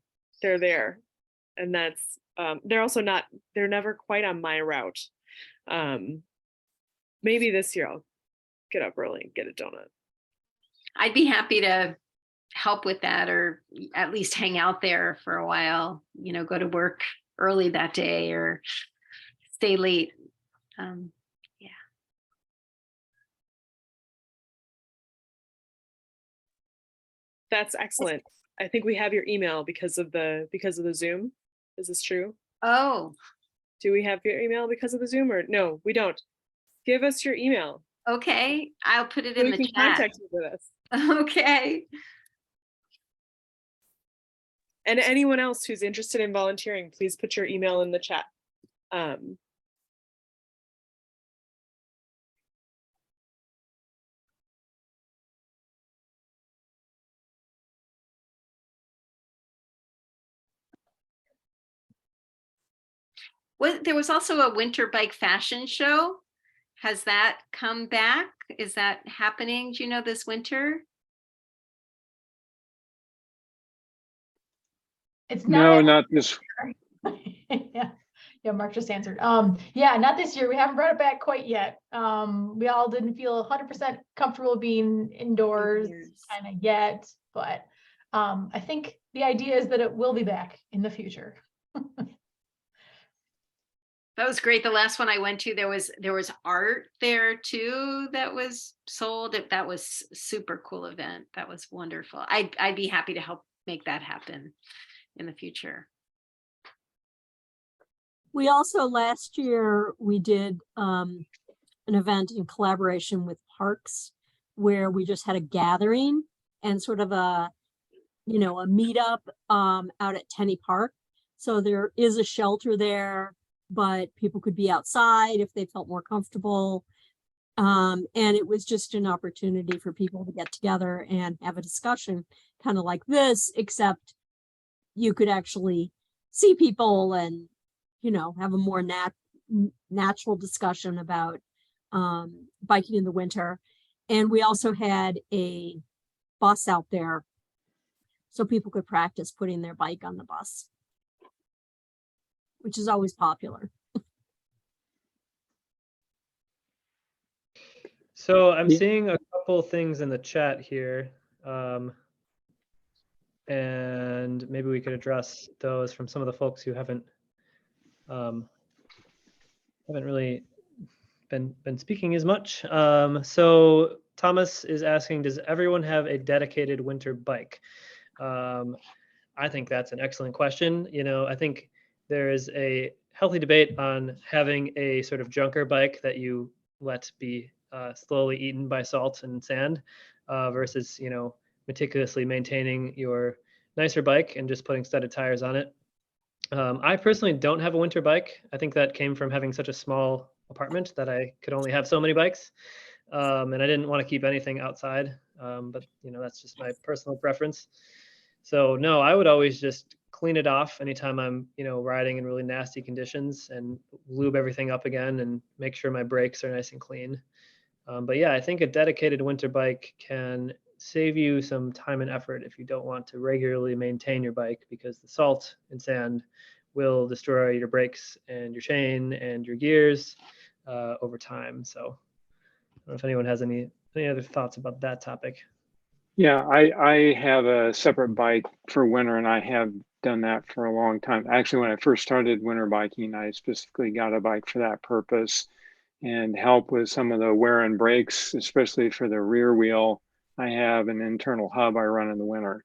they're there. And that's, they're never quite on my route. Maybe this year I'll get up early and get a donut. I'd be happy to help with that, or at least hang out there for a while, go to work early that day or stay late. Yeah. That's excellent. I think we have your email because of the Zoom. Is this true? Oh. Do we have your email because of the Zoom, or no, we don't? Give us your email. Okay, I'll put it in the chat. Contact you with us. Okay. And anyone else who's interested in volunteering, please put your email in the chat. There was also a winter bike fashion show. Has that come back? Is that happening? Do you know this winter? It's not this. Yeah, Mark just answered. Yeah, not this year. We haven't brought it back quite yet. We all didn't feel 100% comfortable being indoors kind of yet, but I think the idea is that it will be back in the future. That was great. The last one I went to, there was art there too that was sold. That was super cool event. That was wonderful. I'd be happy to help make that happen in the future. We also last year we did an event in collaboration with parks where we just had a gathering and sort of a meetup out at Tenney Park. So there is a shelter there, but people could be outside if they felt more comfortable. And it was just an opportunity for people to get together and have a discussion kind of like this, except you could actually see people and, have a more natural discussion about biking in the winter. And we also had a bus out there so people could practice putting their bike on the bus, which is always popular. So I'm seeing a couple things in the chat here, and maybe we could address those from some of the folks who haven't really been speaking as much. So Thomas is asking, does everyone have a dedicated winter bike? I think that's an excellent question. I think there is a healthy debate on having a sort of junker bike that you let be slowly eaten by salt and sand, versus, meticulously maintaining your nicer bike and just putting studded tires on it. I personally don't have a winter bike. I think that came from having such a small apartment that I could only have so many bikes. And I didn't want to keep anything outside. But that's just my personal preference. So no, I would always just clean it off anytime I'm, riding in really nasty conditions, and lube everything up again and make sure my brakes are nice and clean. But yeah, I think a dedicated winter bike can save you some time and effort if you don't want to regularly maintain your bike, because the salt and sand will destroy your brakes and your chain and your gears over time. So I don't know if anyone has any other thoughts about that topic. Yeah, I have a separate bike for winter, and I have done that for a long time. Actually, when I first started winter biking, I specifically got a bike for that purpose, and help with some of the wear and brakes, especially for the rear wheel. I have an internal hub I run in the winter,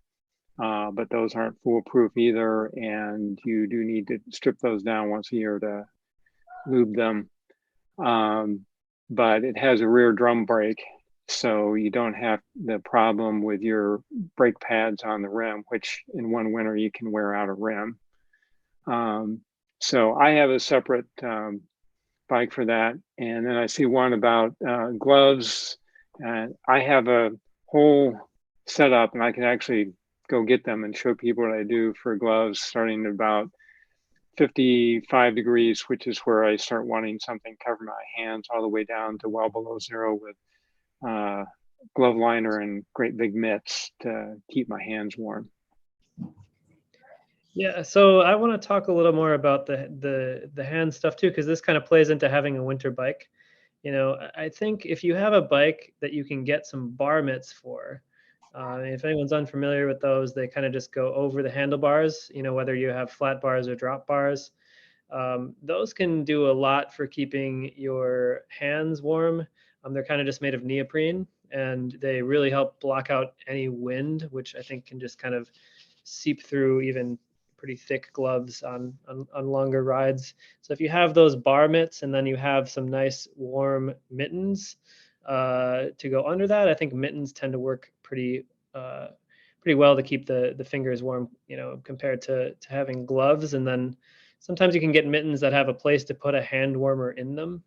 but those aren't foolproof either, and you do need to strip those down once a year to lube them. But it has a rear drum brake, so you don't have the problem with your brake pads on the rim, which in one winter you can wear out a rim. So I have a separate bike for that. And then I see one about gloves. I have a whole setup, and I can actually go get them and show people what I do for gloves, starting at about 55 degrees, which is where I start wanting something cover my hands, all the way down to well below zero with glove liner and great big mitts to keep my hands warm. Yeah, so I want to talk a little more about the hand stuff too, because this kind of plays into having a winter bike. I think if you have a bike that you can get some bar mitts for, if anyone's unfamiliar with those, they kind of just go over the handlebars, whether you have flat bars or drop bars. Those can do a lot for keeping your hands warm. They're kind of just made of neoprene, and they really help block out any wind, which I think can just kind of seep through even pretty thick gloves on longer rides. So if you have those bar mitts and then you have some nice warm mittens to go under that, I think mittens tend to work pretty well to keep the fingers warm, compared to having gloves. And then sometimes you can get mittens that have a place to put a hand warmer in them.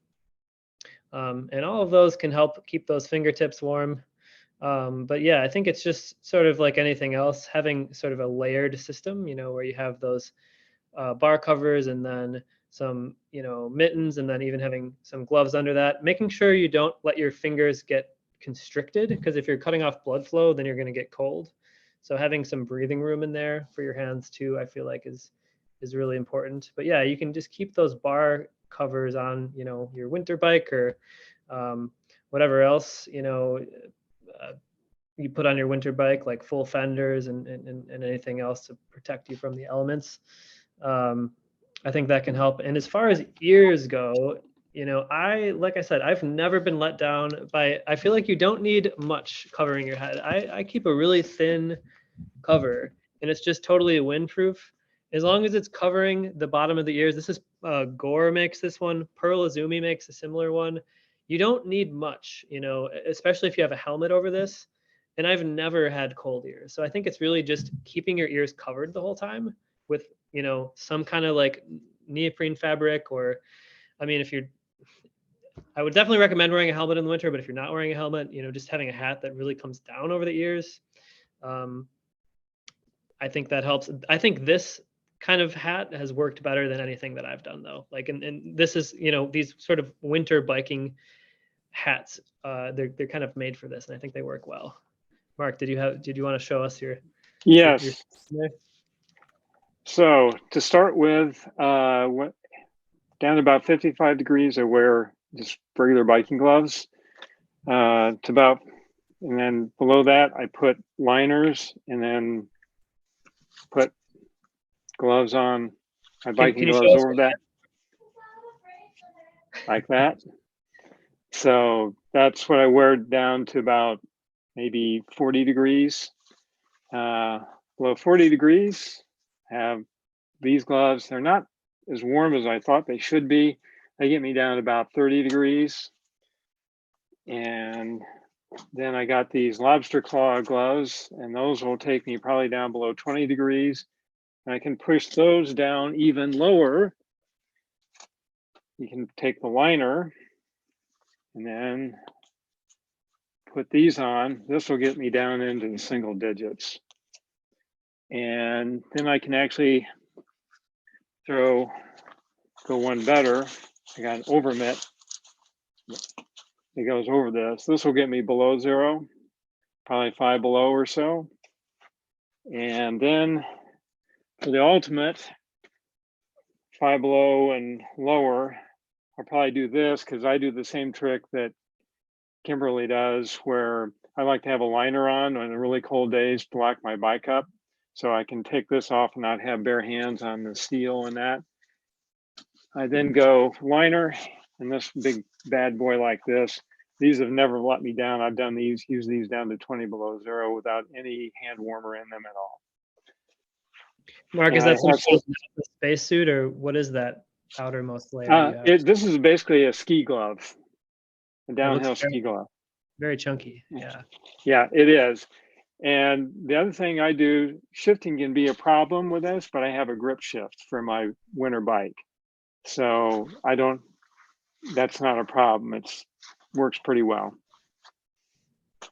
And all of those can help keep those fingertips warm. But yeah, I think it's just sort of like anything else, having sort of a layered system, where you have those bar covers and then some, mittens, and then even having some gloves under that, making sure you don't let your fingers get constricted, because if you're cutting off blood flow, then you're going to get cold. So having some breathing room in there for your hands too, I feel like is really important. But yeah, you can just keep those bar covers on, your winter bike or whatever else, you put on your winter bike, like full fenders and anything else to protect you from the elements. I think that can help. And as far as ears go, like I said, I've never been let down by, I feel like you don't need much covering your head. I keep a really thin cover, and it's just totally windproof. As long as it's covering the bottom of the ears. This is Gore makes this one. Pearl Izumi makes a similar one. You don't need much, especially if you have a helmet over this. And I've never had cold ears. So I think it's really just keeping your ears covered the whole time with, some kind of like neoprene fabric, or, I mean, I would definitely recommend wearing a helmet in the winter, but if you're not wearing a helmet, just having a hat that really comes down over the ears. I think that helps. I think this kind of hat has worked better than anything that I've done though. Like, and this is, these sort of winter biking hats, they're kind of made for this, and I think they work well. Mark, did you want to show us your? Yes. So to start with, down to about 55 degrees, I wear just regular biking gloves. And then below that, I put liners, and then put gloves on, my biking gloves over that, like that. So that's what I wear down to about maybe 40 degrees. Below 40 degrees, have these gloves. They're not as warm as I thought they should be. They get me down to about 30 degrees. And then I got these lobster claw gloves, and those will take me probably down below 20 degrees. And I can push those down even lower. You can take the liner and then put these on. This will get me down into the single digits. And then I can actually go one better. I got an over mitt. It goes over this. This will get me below 0, probably 5 below or so. And then for the ultimate, 5 below and lower, I'll probably do this because I do the same trick that Kimberly does, where I like to have a liner on really cold days to lock my bike up. So I can take this off and not have bare hands on the steel and that. I then go liner, and this big bad boy like this. These have never let me down. I've done these, used these down to 20 below 0 without any hand warmer in them at all. Mark, is And I that some have sort of spacesuit, or what is that outermost layer? you have? This is basically a ski glove, a It looks downhill very, ski glove. very chunky. Yeah. Yeah, it is. And the other thing I do, shifting can be a problem with this, but I have a grip shift for my winter bike. So that's not a problem. It's works pretty well.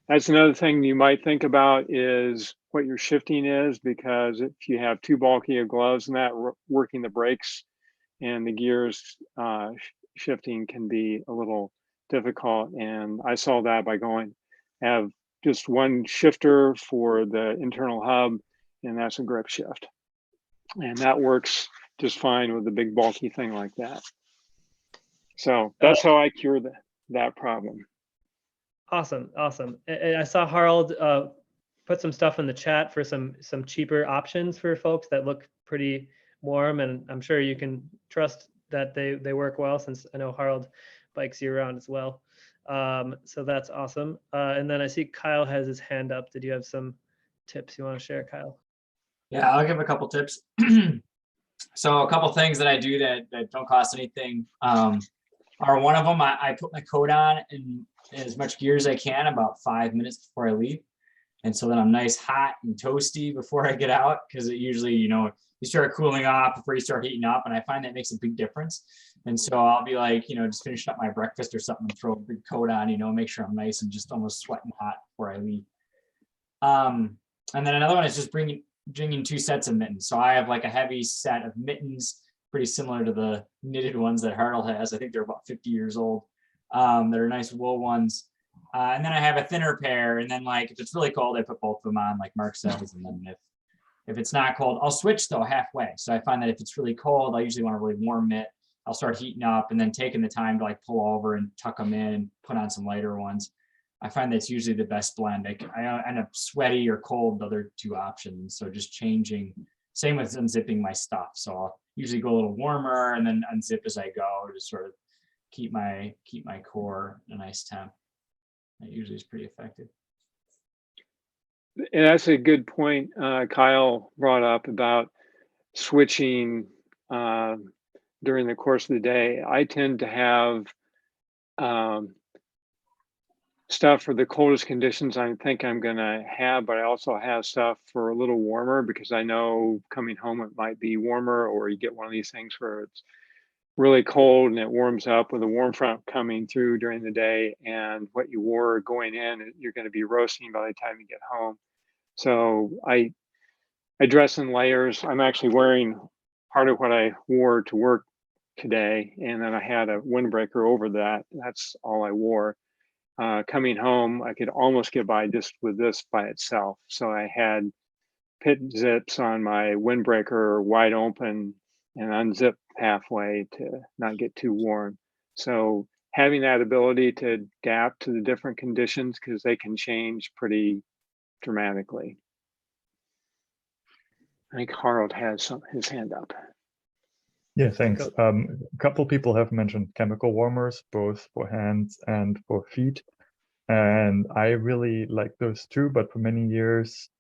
That's another thing you might think about is what your shifting is, because if you have too bulky of gloves and that, working the brakes and the gears shifting can be a little difficult. And I saw that by have just one shifter for the internal hub, and that's a grip shift. And that works just fine with a big bulky thing like that. So that's how I cure that problem. Awesome. And I saw Harold put some stuff in the chat for some cheaper options for folks that look pretty warm, and I'm sure you can trust that they work well, since I know Harold bikes year round as well. So that's awesome. And then I see Kyle has his hand up. Did you have some tips you want to share, Kyle? Yeah, I'll give a couple tips. So a couple things that I do that don't cost anything are, one of them, I put my coat on and as much gear as I can about 5 minutes before I leave. And so then I'm nice, hot and toasty before I get out, because it usually, you start cooling off before you start heating up. And I find that makes a big difference. And so I'll be like, just finishing up my breakfast or something, and throw a big coat on, make sure I'm nice and just almost sweating hot before I leave. And then another one is just bringing 2 sets of mittens. So I have like a heavy set of mittens, pretty similar to the knitted ones that Harold has. I think they're about 50 years old. They're nice wool ones. And then I have a thinner pair. And then like, if it's really cold, I put both of them on, like Mark says. And then if it's not cold, I'll switch though halfway. So I find that if it's really cold, I usually want a really warm mitt. I'll start heating up and then taking the time to like pull over and tuck them in and put on some lighter ones. I find that's usually the best blend. I end up sweaty or cold, the other 2 options. So just changing, same with unzipping my stuff. So I'll usually go a little warmer and then unzip as I go to sort of keep my core a nice temp. That usually is pretty effective. And that's a good point Kyle brought up about switching during the course of the day. I tend to have stuff for the coldest conditions I think I'm gonna have, but I also have stuff for a little warmer, because I know coming home it might be warmer, or you get one of these things where it's really cold and it warms up with a warm front coming through during the day, and what you wore going in, you're going to be roasting by the time you get home. So I dress in layers. I'm actually wearing part of what I wore to work today, and then I had a windbreaker over that. That's all I wore. Coming home, I could almost get by just with this by itself. So I had pit zips on my windbreaker wide open and unzip halfway to not get too warm. So having that ability to adapt to the different conditions, because they can change pretty dramatically. I think Harold has his hand up. Yeah, thanks. A couple people have mentioned chemical warmers, both for hands and for feet. And I really like those too, but for many years,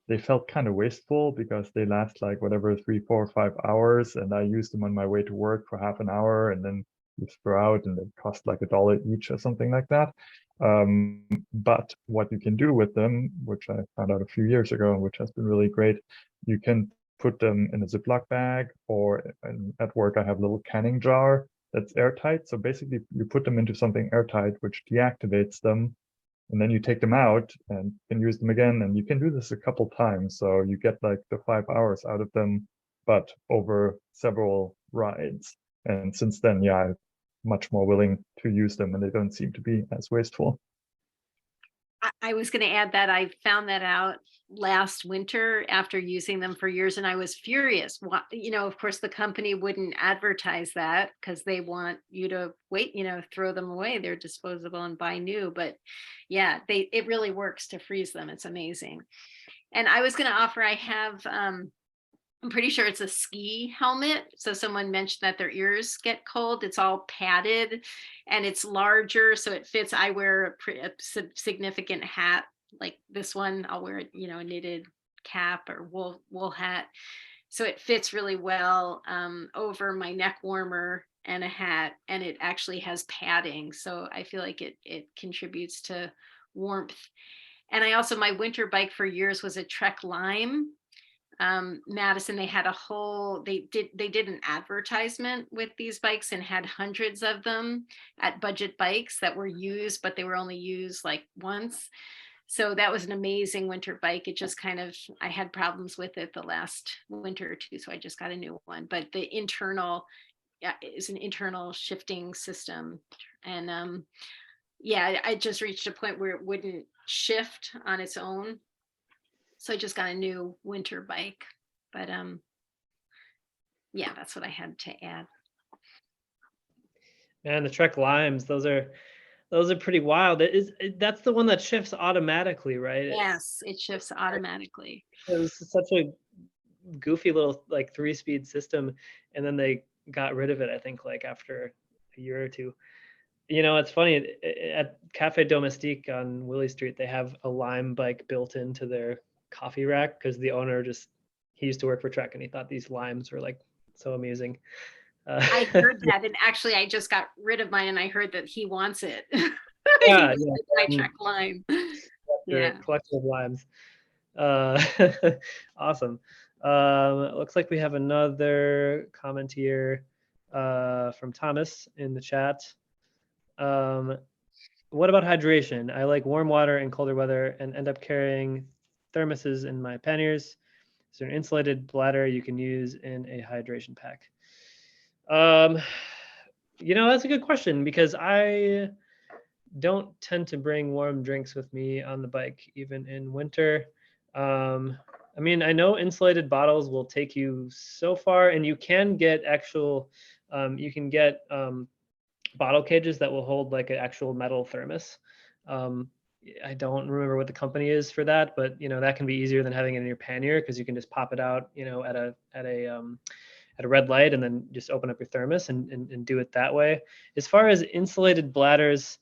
they felt kind of wasteful because they last like whatever, 3, 4, 5 hours. And I used them on my way to work for half an hour and then you throw out, and it cost like $1 each or something like that. But what you can do with them, which I found out a few years ago, which has been really great, you can put them in a Ziploc bag, or at work I have a little canning jar that's airtight. So basically you put them into something airtight, which deactivates them, and then you take them out and can use them again. And you can do this a couple times. So you get like the 5 hours out of them, but over several rides. And since then, yeah, I'm much more willing to use them, and they don't seem to be as wasteful. I was going to add that I found that out last winter after using them for years, and I was furious. Of course, the company wouldn't advertise that because they want you to wait, throw them away. They're disposable and buy new. But yeah, it really works to freeze them. It's amazing. And I was going to offer, I have, I'm pretty sure it's a ski helmet. So someone mentioned that their ears get cold. It's all padded and it's larger, so it fits. I wear a significant hat like this one. I'll wear, a knitted cap or wool hat. So it fits really well over my neck warmer and a hat, and it actually has padding. So I feel like it contributes to warmth. And I also, my winter bike for years was a Trek Lime. Madison, they had they did an advertisement with these bikes and had hundreds of them at Budget Bikes that were used, but they were only used like once. So that was an amazing winter bike. It just I had problems with it the last winter or two, so I just got a new one. But the internal is an internal shifting system. And I just reached a point where it wouldn't shift on its own. So I just got a new winter bike, but that's what I had to add. Man, the Trek Limes, those are pretty wild. That's the one that shifts automatically, right? Yes, it shifts automatically. It was such a goofy little like 3-speed system, and then they got rid of it, I think, like after a year or two. It's funny, at Cafe Domestique on Willie Street, they have a Lime bike built into their coffee rack because the owner he used to work for Trek and he thought these limes were like so amusing. I heard that, and actually I just got rid of mine and I heard that he wants it. Yeah, my Trek Lime. Collection of limes. Awesome. It looks like we have another comment here from Thomas in the chat. What about hydration? I like warm water in colder weather and end up carrying thermoses in my panniers. Is there an insulated bladder you can use in a hydration pack? That's a good question because I don't tend to bring warm drinks with me on the bike, even in winter. I know insulated bottles will take you so far, and you can get bottle cages that will hold like an actual metal thermos. I don't remember what the company is for that, but that can be easier than having it in your pannier because you can just pop it out, at a red light and then just open up your thermos and do it that way. As far as insulated bladders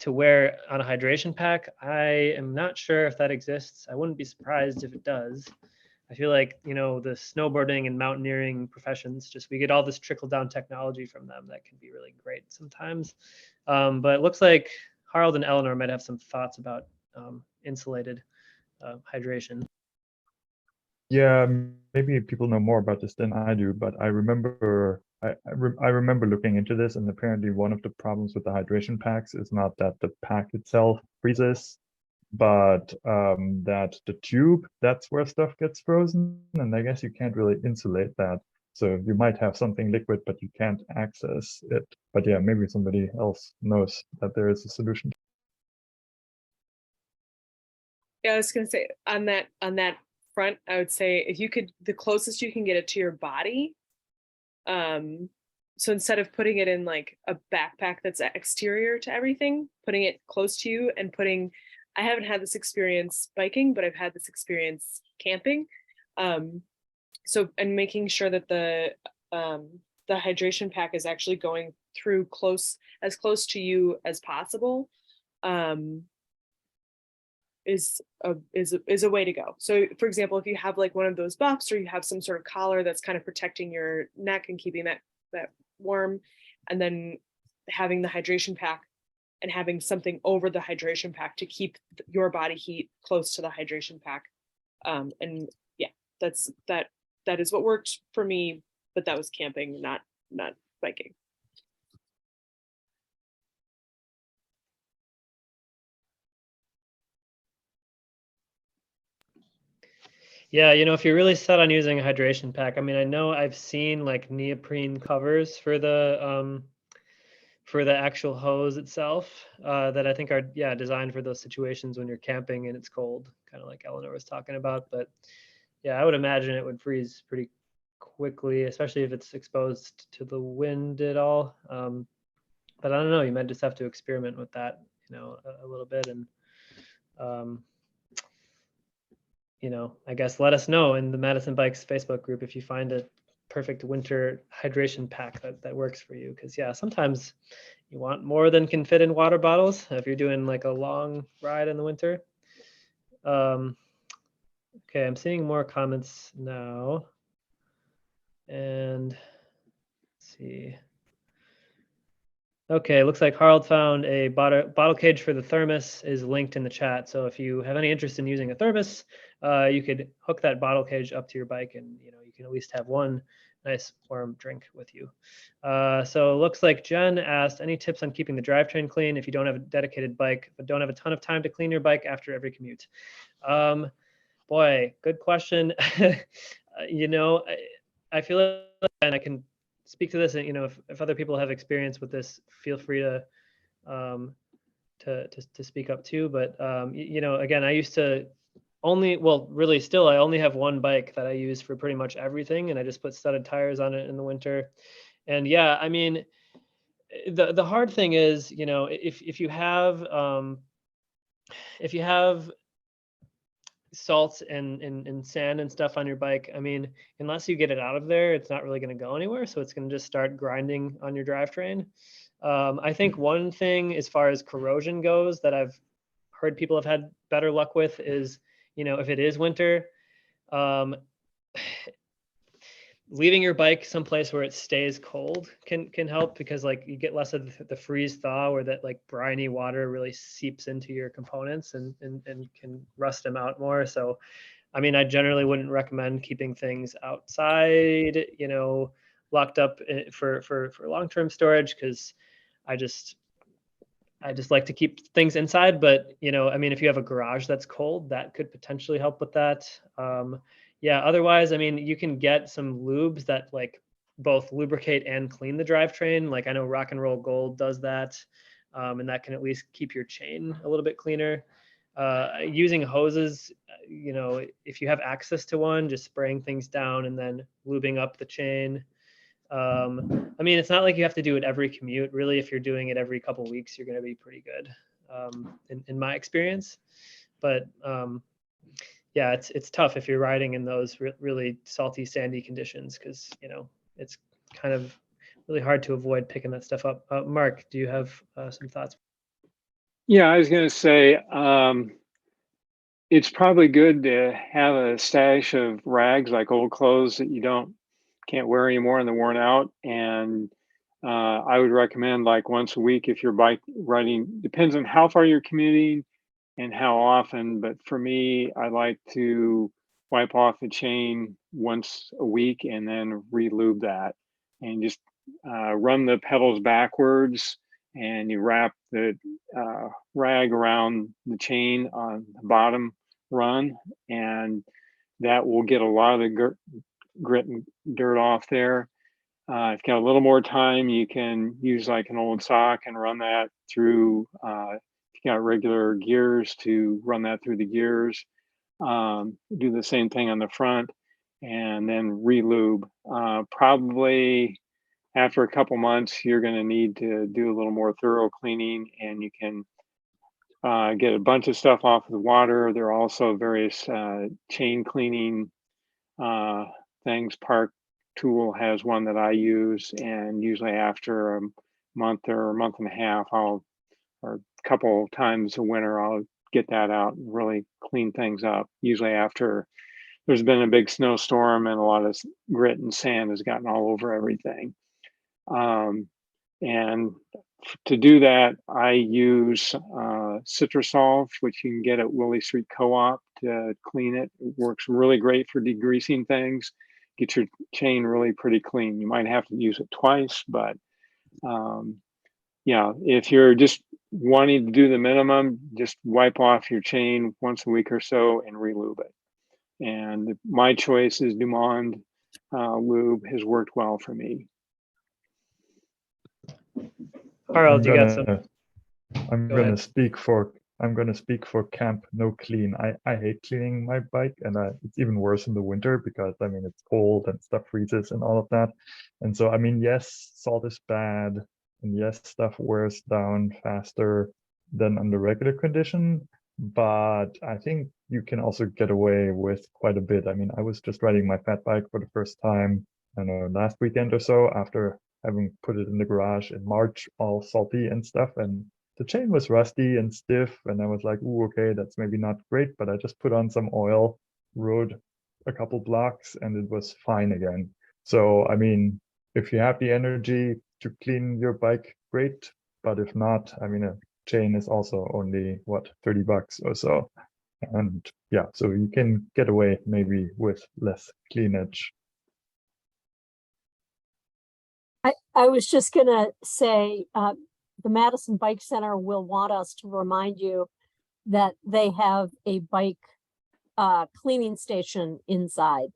to wear on a hydration pack, I am not sure if that exists. I wouldn't be surprised if it does. I feel like, the snowboarding and mountaineering professions, we get all this trickle down technology from them that can be really great sometimes. But it looks like Harold and Eleanor might have some thoughts about insulated hydration. Yeah, maybe people know more about this than I do, but I remember I remember looking into this, and apparently one of the problems with the hydration packs is not that the pack itself freezes, but that the tube, that's where stuff gets frozen, and I guess you can't really insulate that. So you might have something liquid, but you can't access it. But yeah, maybe somebody else knows that there is a solution. Yeah, I was gonna say on that front, I would say if you could, the closest you can get it to your body. So instead of putting it in like a backpack that's exterior to everything, putting it close to you and I haven't had this experience biking, but I've had this experience camping. And making sure that the hydration pack is actually going through as close to you as possible. Is a way to go. So for example, if you have like one of those buffs or you have some sort of collar that's kind of protecting your neck and keeping that warm, and then having the hydration pack and having something over the hydration pack to keep your body heat close to the hydration pack. And yeah, that is what worked for me, but that was camping, not biking. Yeah, if you're really set on using a hydration pack, I mean, I know I've seen like neoprene covers for the actual hose itself that I think are designed for those situations when you're camping and it's cold, kind of like Eleanor was talking about. But yeah, I would imagine it would freeze pretty quickly, especially if it's exposed to the wind at all. But I don't know, you might just have to experiment with that, a little bit. And I guess let us know in the Madison Bikes Facebook group if you find a perfect winter hydration pack that works for you. Because yeah, sometimes you want more than can fit in water bottles if you're doing like a long ride in the winter. Okay, I'm seeing more comments now. And let's see. Okay, looks like Harald found a bottle cage for the thermos is linked in the chat. So if you have any interest in using a thermos, you could hook that bottle cage up to your bike, and you can at least have one nice warm drink with you. So it looks like Jen asked, any tips on keeping the drivetrain clean if you don't have a dedicated bike but don't have a ton of time to clean your bike after every commute? Boy, good question. I feel like, and I can speak to this, and if other people have experience with this, feel free to speak up too. But again, I used to really still I only have one bike that I use for pretty much everything, and I just put studded tires on it in the winter. And yeah, I mean, the hard thing is, if you have salt and sand and stuff on your bike, I mean, unless you get it out of there, it's not really going to go anywhere. So it's going to just start grinding on your drivetrain. I think one thing as far as corrosion goes that I've heard people have had better luck with is, if it is winter, leaving your bike someplace where it stays cold can help, because like you get less of the freeze thaw where that like briny water really seeps into your components and can rust them out more. So I mean, I generally wouldn't recommend keeping things outside, locked up for long-term storage, because I just like to keep things inside. But I mean, if you have a garage that's cold, that could potentially help with that. Yeah, otherwise, I mean, you can get some lubes that like both lubricate and clean the drivetrain. Like I know Rock and Roll Gold does that, and that can at least keep your chain a little bit cleaner. Using hoses, if you have access to one, just spraying things down and then lubing up the chain. I mean, it's not like you have to do it every commute. Really, if you're doing it every couple of weeks, you're going to be pretty good, in my experience. But yeah, it's tough if you're riding in those really salty, sandy conditions, because it's kind of really hard to avoid picking that stuff up. Mark, do you have some thoughts? Yeah, I was going to say, it's probably good to have a stash of rags, like old clothes that you can't wear anymore and they're worn out. And I would recommend like once a week if you're bike riding, depends on how far you're commuting and how often. But for me, I like to wipe off the chain once a week and then re-lube that, and just run the pedals backwards, and you wrap the rag around the chain on the bottom run, and that will get a lot of the grit and dirt off there. If you got a little more time, you can use like an old sock and run that through. If you got regular gears, to run that through the gears. Do the same thing on the front, and then re-lube. Probably after a couple months, you're going to need to do a little more thorough cleaning, and you can get a bunch of stuff off of the water. There are also various chain cleaning things. Park Tool has one that I use, and usually after a month or a month and a half, or a couple times a winter, I'll get that out and really clean things up. Usually after there's been a big snowstorm and a lot of grit and sand has gotten all over everything. And to do that, I use Citrusol, which you can get at Willie Street Co-op to clean it. It works really great for degreasing things. Get your chain really pretty clean. You might have to use it twice, but yeah, if you're just wanting to do the minimum, just wipe off your chain once a week or so and re-lube it. And my choice is Dumond lube has worked well for me. Harald, you got some? I'm Go gonna ahead. speak for Camp No Clean. I hate cleaning my bike, and it's even worse in the winter because I mean it's cold and stuff freezes and all of that. And so I mean, yes, salt is bad, and yes, stuff wears down faster than under regular condition. But I think you can also get away with quite a bit. I mean, I was just riding my fat bike for the first time, I don't know, last weekend or so after having put it in the garage in March, all salty and stuff, and the chain was rusty and stiff, and I was like, ooh, okay, that's maybe not great, but I just put on some oil, rode a couple blocks, and it was fine again. So, I mean, if you have the energy to clean your bike, great, but if not, I mean, a chain is also only, what, 30 bucks or so. And yeah, so you can get away maybe with less cleanage. I was just gonna say, the Madison Bike Center will want us to remind you that they have a bike cleaning station inside.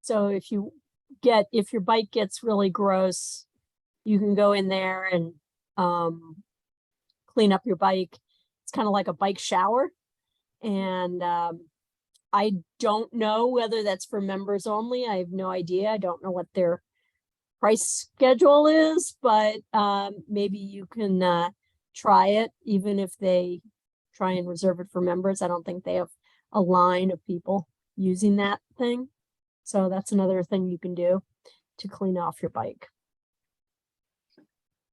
So if your bike gets really gross, you can go in there and clean up your bike. It's kind of like a bike shower. And I don't know whether that's for members only. I have no idea. I don't know what their price schedule is, but maybe you can try it, even if they try and reserve it for members. I don't think they have a line of people using that thing. So that's another thing you can do to clean off your bike.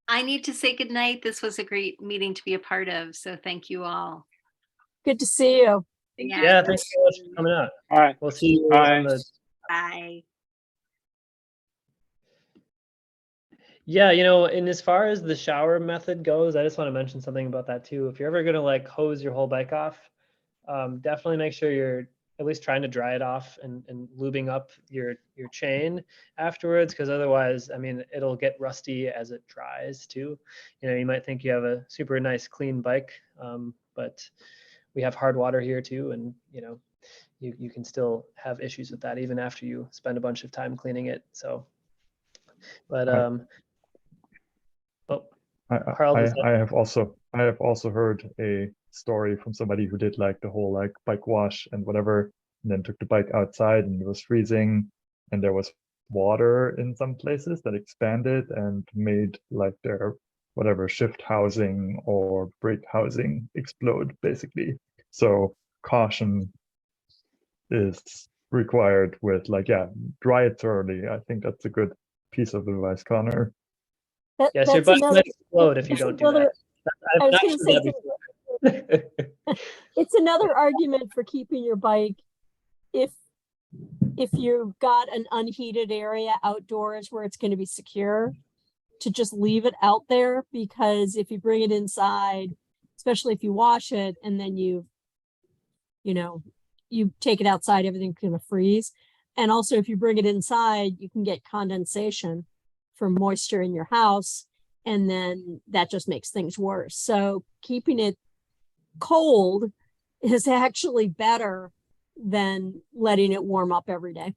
I need to say goodnight. This was a great meeting to be a part of. So thank you all. Good to see you. Yeah, thanks so much for coming out. All right. We'll see you Bye. on the. Bye. Yeah, and as far as the shower method goes, I just want to mention something about that too. If you're ever going to like hose your whole bike off, definitely make sure you're at least trying to dry it off and lubing up your chain afterwards, because otherwise, I mean, it'll get rusty as it dries too. You might think you have a super nice clean bike, but we have hard water here too, and you can still have issues with that even after you spend a bunch of time cleaning it. So, but I have also heard a story from somebody who did like the whole like bike wash and whatever, and then took the bike outside and it was freezing, and there was water in some places that expanded and made like their whatever shift housing or brake housing explode basically. So caution is required with like, yeah, dry it thoroughly. I think that's a good piece of advice, Connor. Yes, your bike might explode if you don't do that. I was going to say, it's another argument for keeping your bike if you've got an unheated area outdoors where it's going to be secure, to just leave it out there, because if you bring it inside, especially if you wash it and then you take it outside, everything's going to freeze. And also if you bring it inside, you can get condensation from moisture in your house, and then that just makes things worse. So keeping it cold is actually better than letting it warm up every day.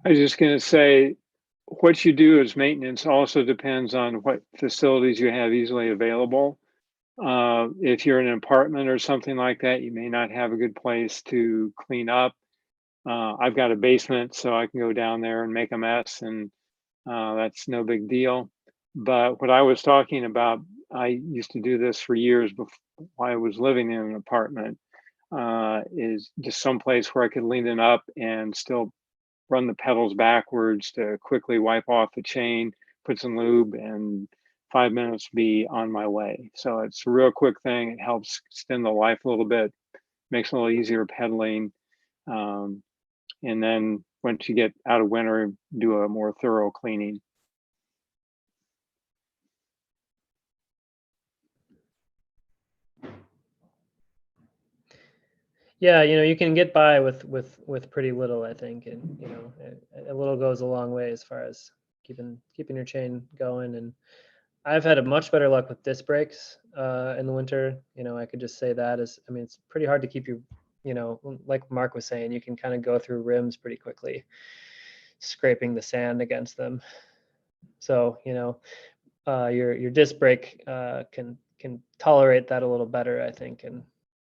I was just going to say, what you do as maintenance also depends on what facilities you have easily available. If you're in an apartment or something like that, you may not have a good place to clean up. I've got a basement, so I can go down there and make a mess, and that's no big deal. But what I was talking about, I used to do this for years before I was living in an apartment, is just someplace where I could lean it up and still run the pedals backwards to quickly wipe off the chain, put some lube, and 5 minutes be on my way. So it's a real quick thing. It helps extend the life a little bit, makes it a little easier pedaling. And then once you get out of winter, do a more thorough cleaning. Yeah, you can get by with pretty little, I think, and a little goes a long way as far as keeping your chain going. And I've had a much better luck with disc brakes in the winter. I could just say that I mean, it's pretty hard to keep like Mark was saying, you can kind of go through rims pretty quickly, scraping the sand against them. So, your disc brake can tolerate that a little better, I think. And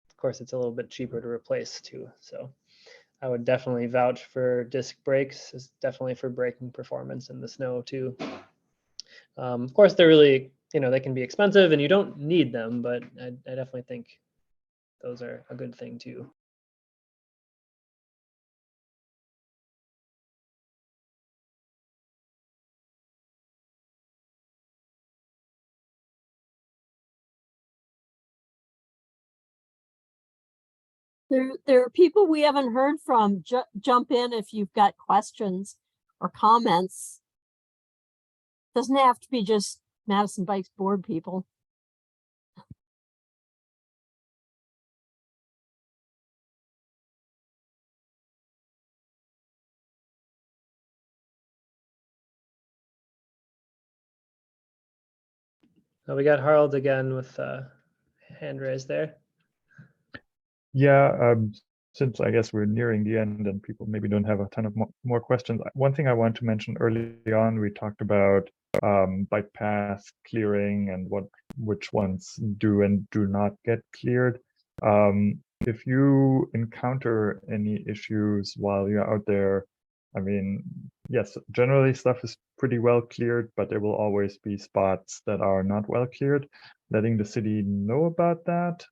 of course, it's a little bit cheaper to replace too. So I would definitely vouch for disc brakes. It's definitely for braking performance in the snow too. Of course, they're really, they can be expensive and you don't need them, but I definitely think those are a good thing too. There are people we haven't heard from. Jump in if you've got questions or comments. Doesn't have to be just Madison Bikes board people. We got Harold again with hand raised there. Yeah, since I guess we're nearing the end and people maybe don't have a ton of more questions, one thing I want to mention early on, we talked about bike path clearing and which ones do and do not get cleared. If you encounter any issues while you're out there, I mean, yes, generally stuff is pretty well cleared, but there will always be spots that are not well cleared. Letting the city know about that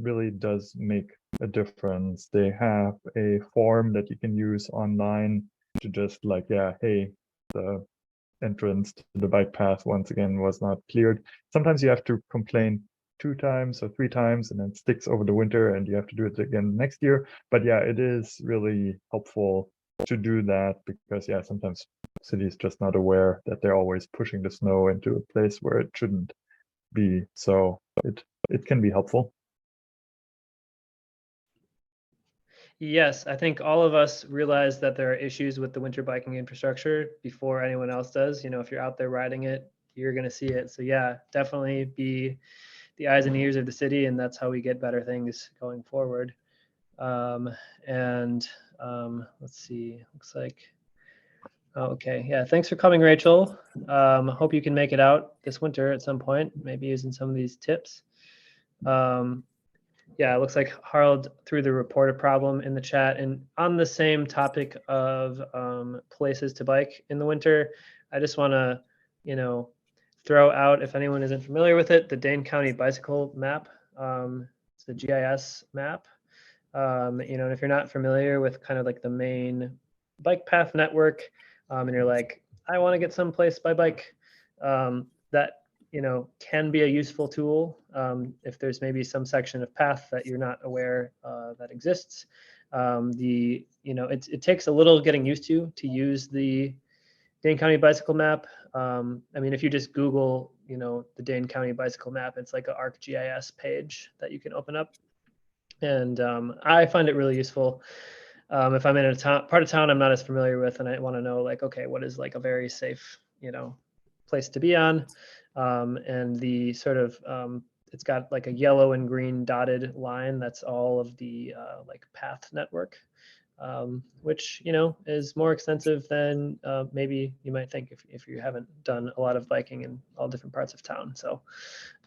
really does make a difference. They have a form that you can use online to just like, yeah, hey, the entrance to the bike path once again was not cleared. Sometimes you have to complain 2 times or 3 times and then sticks over the winter and you have to do it again next year. But yeah, it is really helpful to do that because yeah, sometimes cities just not aware that they're always pushing the snow into a place where it shouldn't be. So it can be helpful. Yes, I think all of us realize that there are issues with the winter biking infrastructure before anyone else does. If you're out there riding it, you're going to see it. So yeah, definitely be the eyes and ears of the city, and that's how we get better things going forward. Let's see, looks like, okay, yeah, thanks for coming, Rachel. Hope you can make it out this winter at some point, maybe using some of these tips. Yeah, it looks like Harold threw the reporter problem in the chat. And on the same topic of places to bike in the winter, I just want to, throw out, if anyone isn't familiar with it, the Dane County bicycle map. It's the GIS map. And if you're not familiar with kind of like the main bike path network, and you're like, I want to get someplace by bike, that can be a useful tool if there's maybe some section of path that you're not aware that exists. It takes a little getting used to use the Dane County bicycle map. I mean, if you just Google, the Dane County bicycle map, it's like an ArcGIS page that you can open up. And I find it really useful. If I'm in a part of town I'm not as familiar with and I want to know like, okay, what is like a very safe, place to be on. And the sort of, it's got like a yellow and green dotted line. That's all of the like path network, which, is more extensive than maybe you might think if you haven't done a lot of biking in all different parts of town. So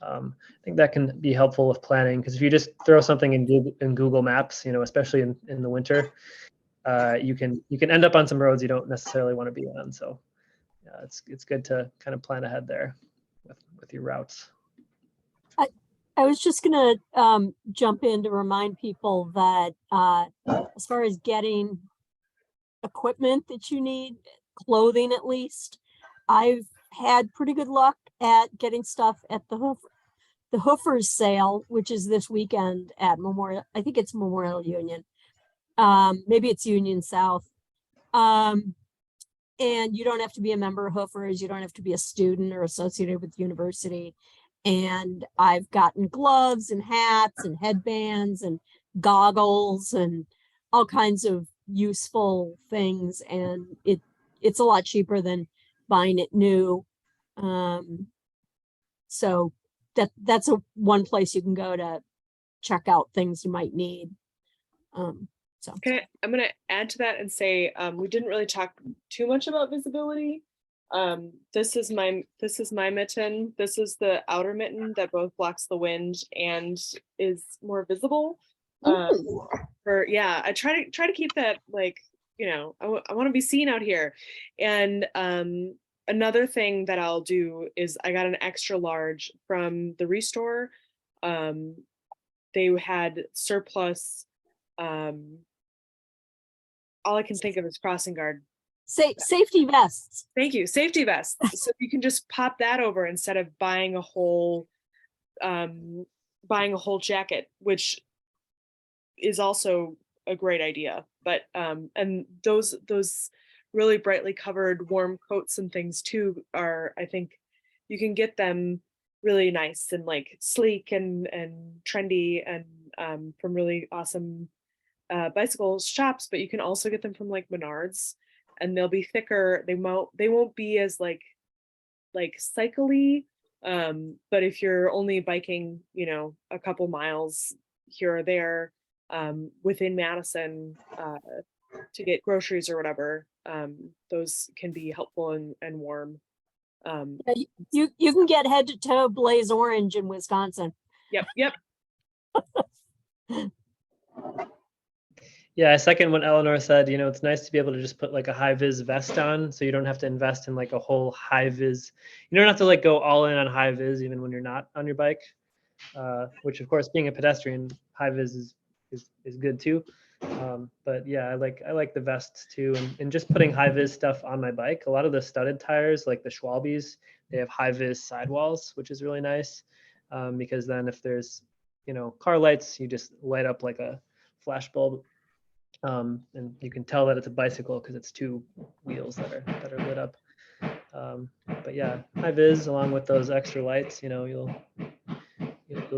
I think that can be helpful with planning, because if you just throw something in Google Maps, especially in the winter, you can end up on some roads you don't necessarily want to be on. So yeah, it's good to kind of plan ahead there with your routes. I was just gonna jump in to remind people that as far as getting equipment that you need, clothing at least, I've had pretty good luck at getting stuff at the Hoofers sale, which is this weekend at Memorial. I think it's Memorial Union. Maybe it's Union South. And you don't have to be a member of Hoofers. You don't have to be a student or associated with the university. And I've gotten gloves and hats and headbands and goggles and all kinds of useful things, and it's a lot cheaper than buying it new. So that's one place you can go to check out things you might need. So Okay, I'm gonna add to that and say we didn't really talk too much about visibility. This is my mitten. This is the outer mitten that both blocks the wind and is more visible. I try to keep that, like, I want to be seen out here. And another thing that I'll do is I got an extra large from the Restore. They had surplus. All I can think of is crossing guard. Safety vests. Thank you, safety vests. So you can just pop that over instead of buying a whole jacket, which is also a great idea. But and those really brightly covered warm coats and things too are, I think you can get them really nice and like sleek and trendy and from really awesome bicycle shops, but you can also get them from like Menards, and they'll be thicker. They won't be as like cycly, but if you're only biking, a couple miles here or there within Madison to get groceries or whatever, those can be helpful and warm. You can get head to toe blaze orange in Wisconsin. Yep. Yeah, I second what Eleanor said. It's nice to be able to just put like a high vis vest on, so you don't have to invest in like a whole high vis. You don't have to like go all in on high vis even when you're not on your bike. Which of course, being a pedestrian, high vis is good too. But yeah, I like the vests too, and just putting high vis stuff on my bike. A lot of the studded tires, like the Schwalbes, they have high vis sidewalls, which is really nice, because then if there's car lights, you just light up like a flash bulb. And you can tell that it's a bicycle because it's two wheels that are lit up. But yeah, high vis along with those extra lights, you'll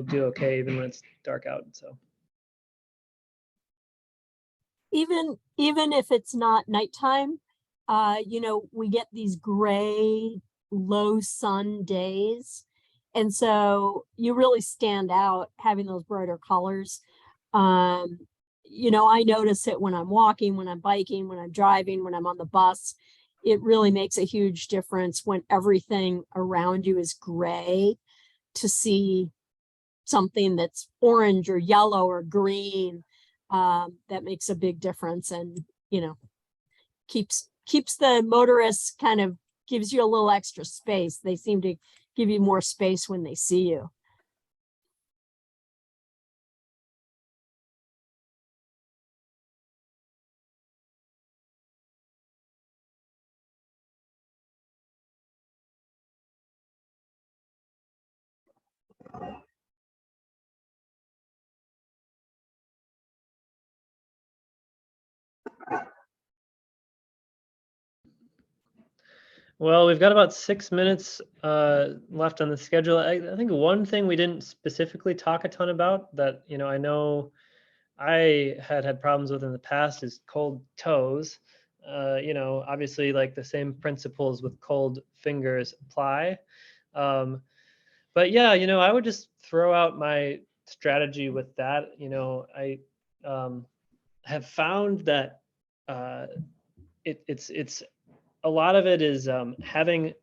do okay even when it's dark out. So even if it's not nighttime, we get these gray, low sun days, and so you really stand out having those brighter colors. I notice it when I'm walking, when I'm biking, when I'm driving, when I'm on the bus. It really makes a huge difference when everything around you is gray to see something that's orange or yellow or green. That makes a big difference, and keeps the motorists, kind of gives you a little extra space. They seem to give you more space when they see you. well, we've got about 6 minutes left on the schedule. I think one thing we didn't specifically talk a ton about that I know I had problems with in the past is cold toes. Obviously, like the same principles with cold fingers apply. But yeah, I would just throw out my strategy with that. I have found that it's a lot of it is having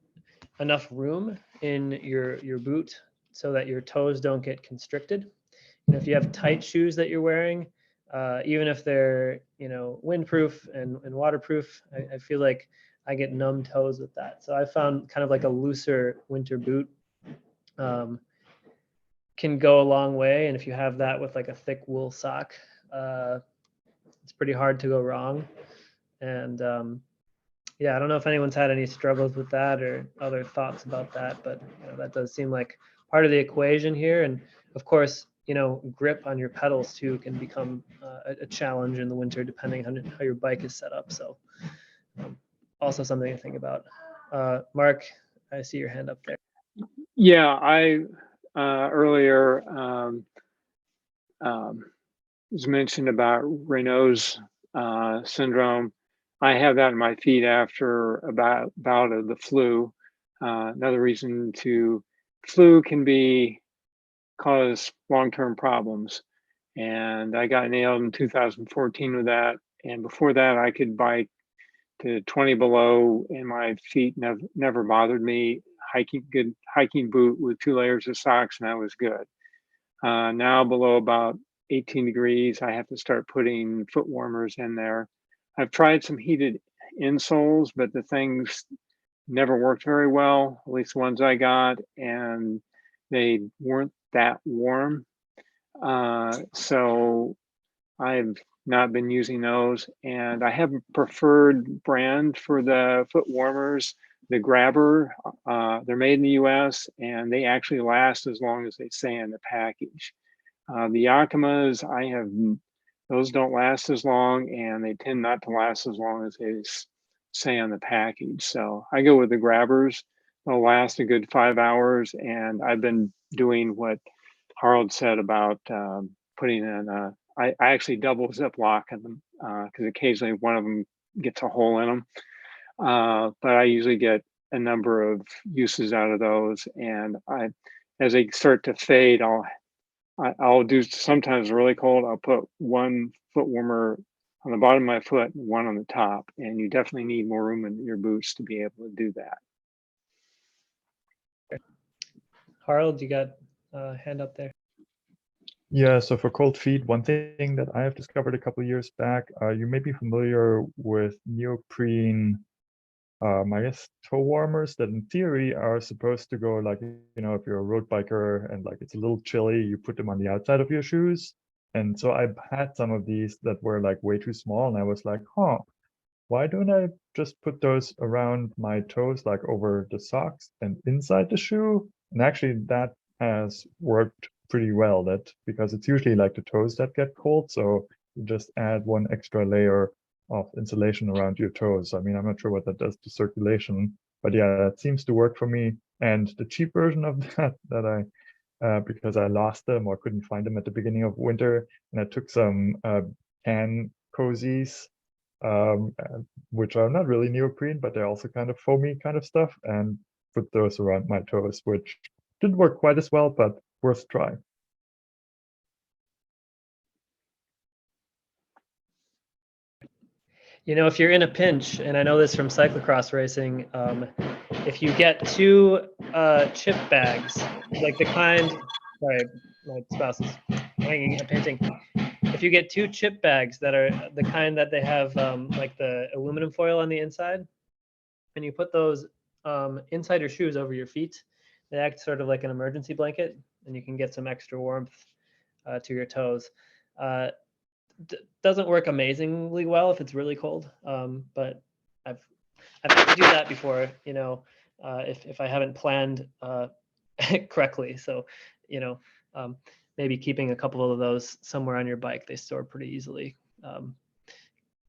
enough room in your boot so that your toes don't get constricted. If you have tight shoes that you're wearing, even if they're windproof and waterproof, I feel like I get numb toes with that. So I found kind of like a looser winter boot can go a long way, and if you have that with like a thick wool sock, it's pretty hard to go wrong. And yeah, I don't know if anyone's had any struggles with that or other thoughts about that, but that does seem like part of the equation here. And of course, grip on your pedals too can become a challenge in the winter depending on how your bike is set up. So also something to think about. Mark, I see your hand up there. Yeah, I earlier was mentioned about Raynaud's syndrome. I have that in my feet after a bout of the flu. Another reason flu can cause long-term problems. And I got nailed in 2014 with that. And before that, I could bike to 20 below and my feet never bothered me. Good hiking boot with 2 layers of socks, and that was good. Now below about 18 degrees, I have to start putting foot warmers in there. I've tried some heated insoles, but the things never worked very well, at least the ones I got, and they weren't that warm. So I've not been using those, and I have a preferred brand for the foot warmers, the Grabber. They're made in the US and they actually last as long as they say in the package. The Yakimas, those don't last as long, and they tend not to last as long as they say on the package. So I go with the Grabbers. They'll last a good 5 hours, and I've been doing what Harold said about putting in I actually double Ziploc in them because occasionally one of them gets a hole in them. But I usually get a number of uses out of those, and as they start to fade, I'll do sometimes really cold. I'll put one foot warmer on the bottom of my foot and one on the top, and you definitely need more room in your boots to be able to do that. Harold, you got a hand up there. Yeah, so for cold feet, one thing that I have discovered a couple of years back, you may be familiar with neoprene, I guess, toe warmers that in theory are supposed to go like, if you're a road biker and like it's a little chilly, you put them on the outside of your shoes. And so I had some of these that were like way too small, and I was like, why don't I just put those around my toes, like over the socks and inside the shoe? And actually that has worked pretty well, because it's usually like the toes that get cold. So you just add one extra layer of insulation around your toes. I mean, I'm not sure what that does to circulation, but yeah, that seems to work for me. And the cheap version of that I because I lost them or couldn't find them at the beginning of winter, and I took some tan cozies, which are not really neoprene, but they're also kind of foamy kind of stuff, and put those around my toes, which didn't work quite as well, but worth trying. If you're in a pinch, and I know this from cyclocross racing, if you get 2 chip bags, like the kind, sorry, my spouse is hanging a painting. If you get 2 chip bags that are the kind that they have like the aluminum foil on the inside, and you put those inside your shoes over your feet, they act sort of like an emergency blanket, and you can get some extra warmth to your toes. Doesn't work amazingly well if it's really cold, but I've had to do that before, if I haven't planned correctly. So, maybe keeping a couple of those somewhere on your bike, they store pretty easily,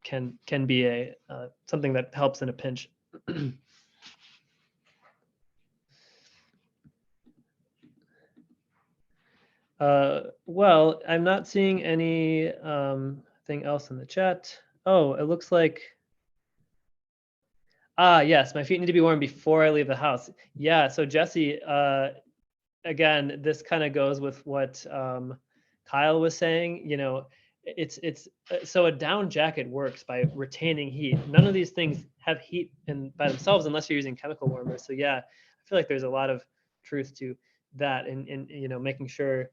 can be a something that helps in a pinch. Well, I'm not seeing any thing else in the chat. Oh, it looks like, yes, my feet need to be warm before I leave the house. Yeah, so Jesse, again, this kind of goes with what Kyle was saying. It's so a down jacket works by retaining heat. None of these things have heat by themselves unless you're using chemical warmers. So yeah, I feel like there's a lot of truth to that, and making sure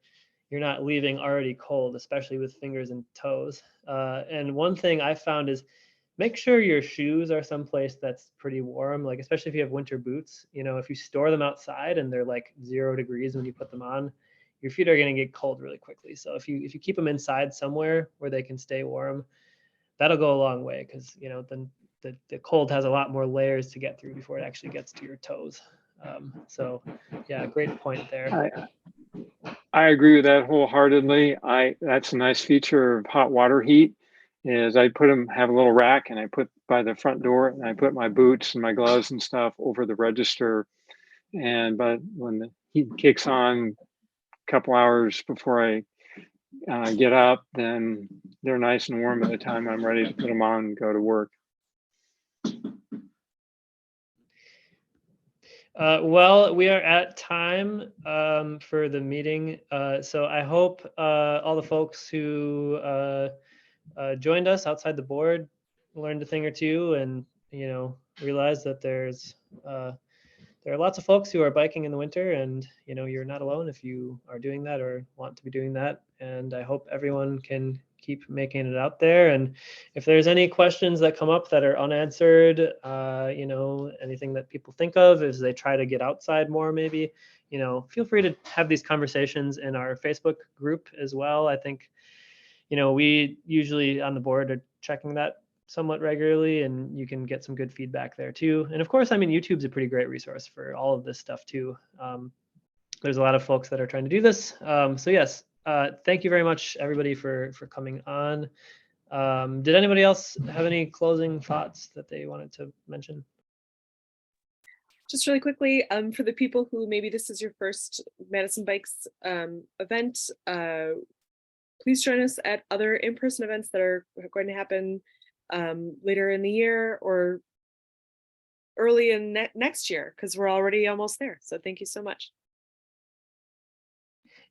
you're not leaving already cold, especially with fingers and toes. And one thing I found is make sure your shoes are someplace that's pretty warm, like especially if you have winter boots. If you store them outside and they're like 0 degrees when you put them on, your feet are going to get cold really quickly. So if you keep them inside somewhere where they can stay warm, that'll go a long way, because then the cold has a lot more layers to get through before it actually gets to your toes. So yeah, great point there. I agree with that wholeheartedly. That's a nice feature of hot water heat, is I have a little rack, and I put by the front door, and I put my boots and my gloves and stuff over the register. But when the heat kicks on a couple hours before I get up, then they're nice and warm by the time I'm ready to put them on and go to work. Well, we are at time for the meeting. So I hope all the folks who joined us outside the board learned a thing or two, and realized that there are lots of folks who are biking in the winter, and you're not alone if you are doing that or want to be doing that. And I hope everyone can keep making it out there. And if there's any questions that come up that are unanswered, anything that people think of as they try to get outside more, maybe, feel free to have these conversations in our Facebook group as well. I think, we usually on the board are checking that somewhat regularly, and you can get some good feedback there too. And of course, I mean, YouTube's a pretty great resource for all of this stuff too. There's a lot of folks that are trying to do this. So yes, thank you very much, everybody, for coming on. Did anybody else have any closing thoughts that they wanted to mention? Just really quickly, for the people who maybe this is your first Madison Bikes event, please join us at other in-person events that are going to happen later in the year or early in next year, because we're already almost there. So thank you so much.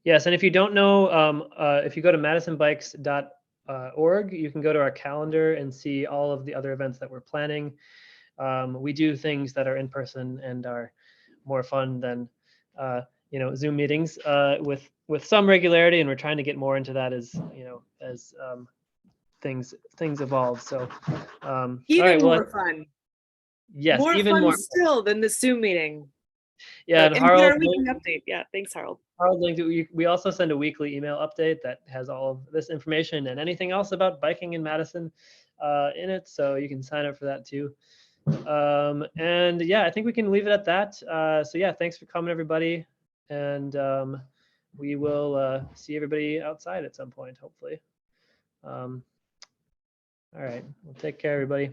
Yes, and if you don't know, if you go to madisonbikes.org, you can go to our calendar and see all of the other events that we're planning. We do things that are in person and are more fun than Zoom meetings with some regularity, and we're trying to get more into that as things evolve. So Even all right, more fun. Yes, more even fun more still than the Zoom meeting. Yeah, and Harold, our weekly update. Yeah, thanks, Harold. We also send a weekly email update that has all of this information and anything else about biking in Madison in it, so you can sign up for that too. And yeah, I think we can leave it at that. So yeah, thanks for coming, everybody, and we will see everybody outside at some point, hopefully. All right, well, take care, everybody.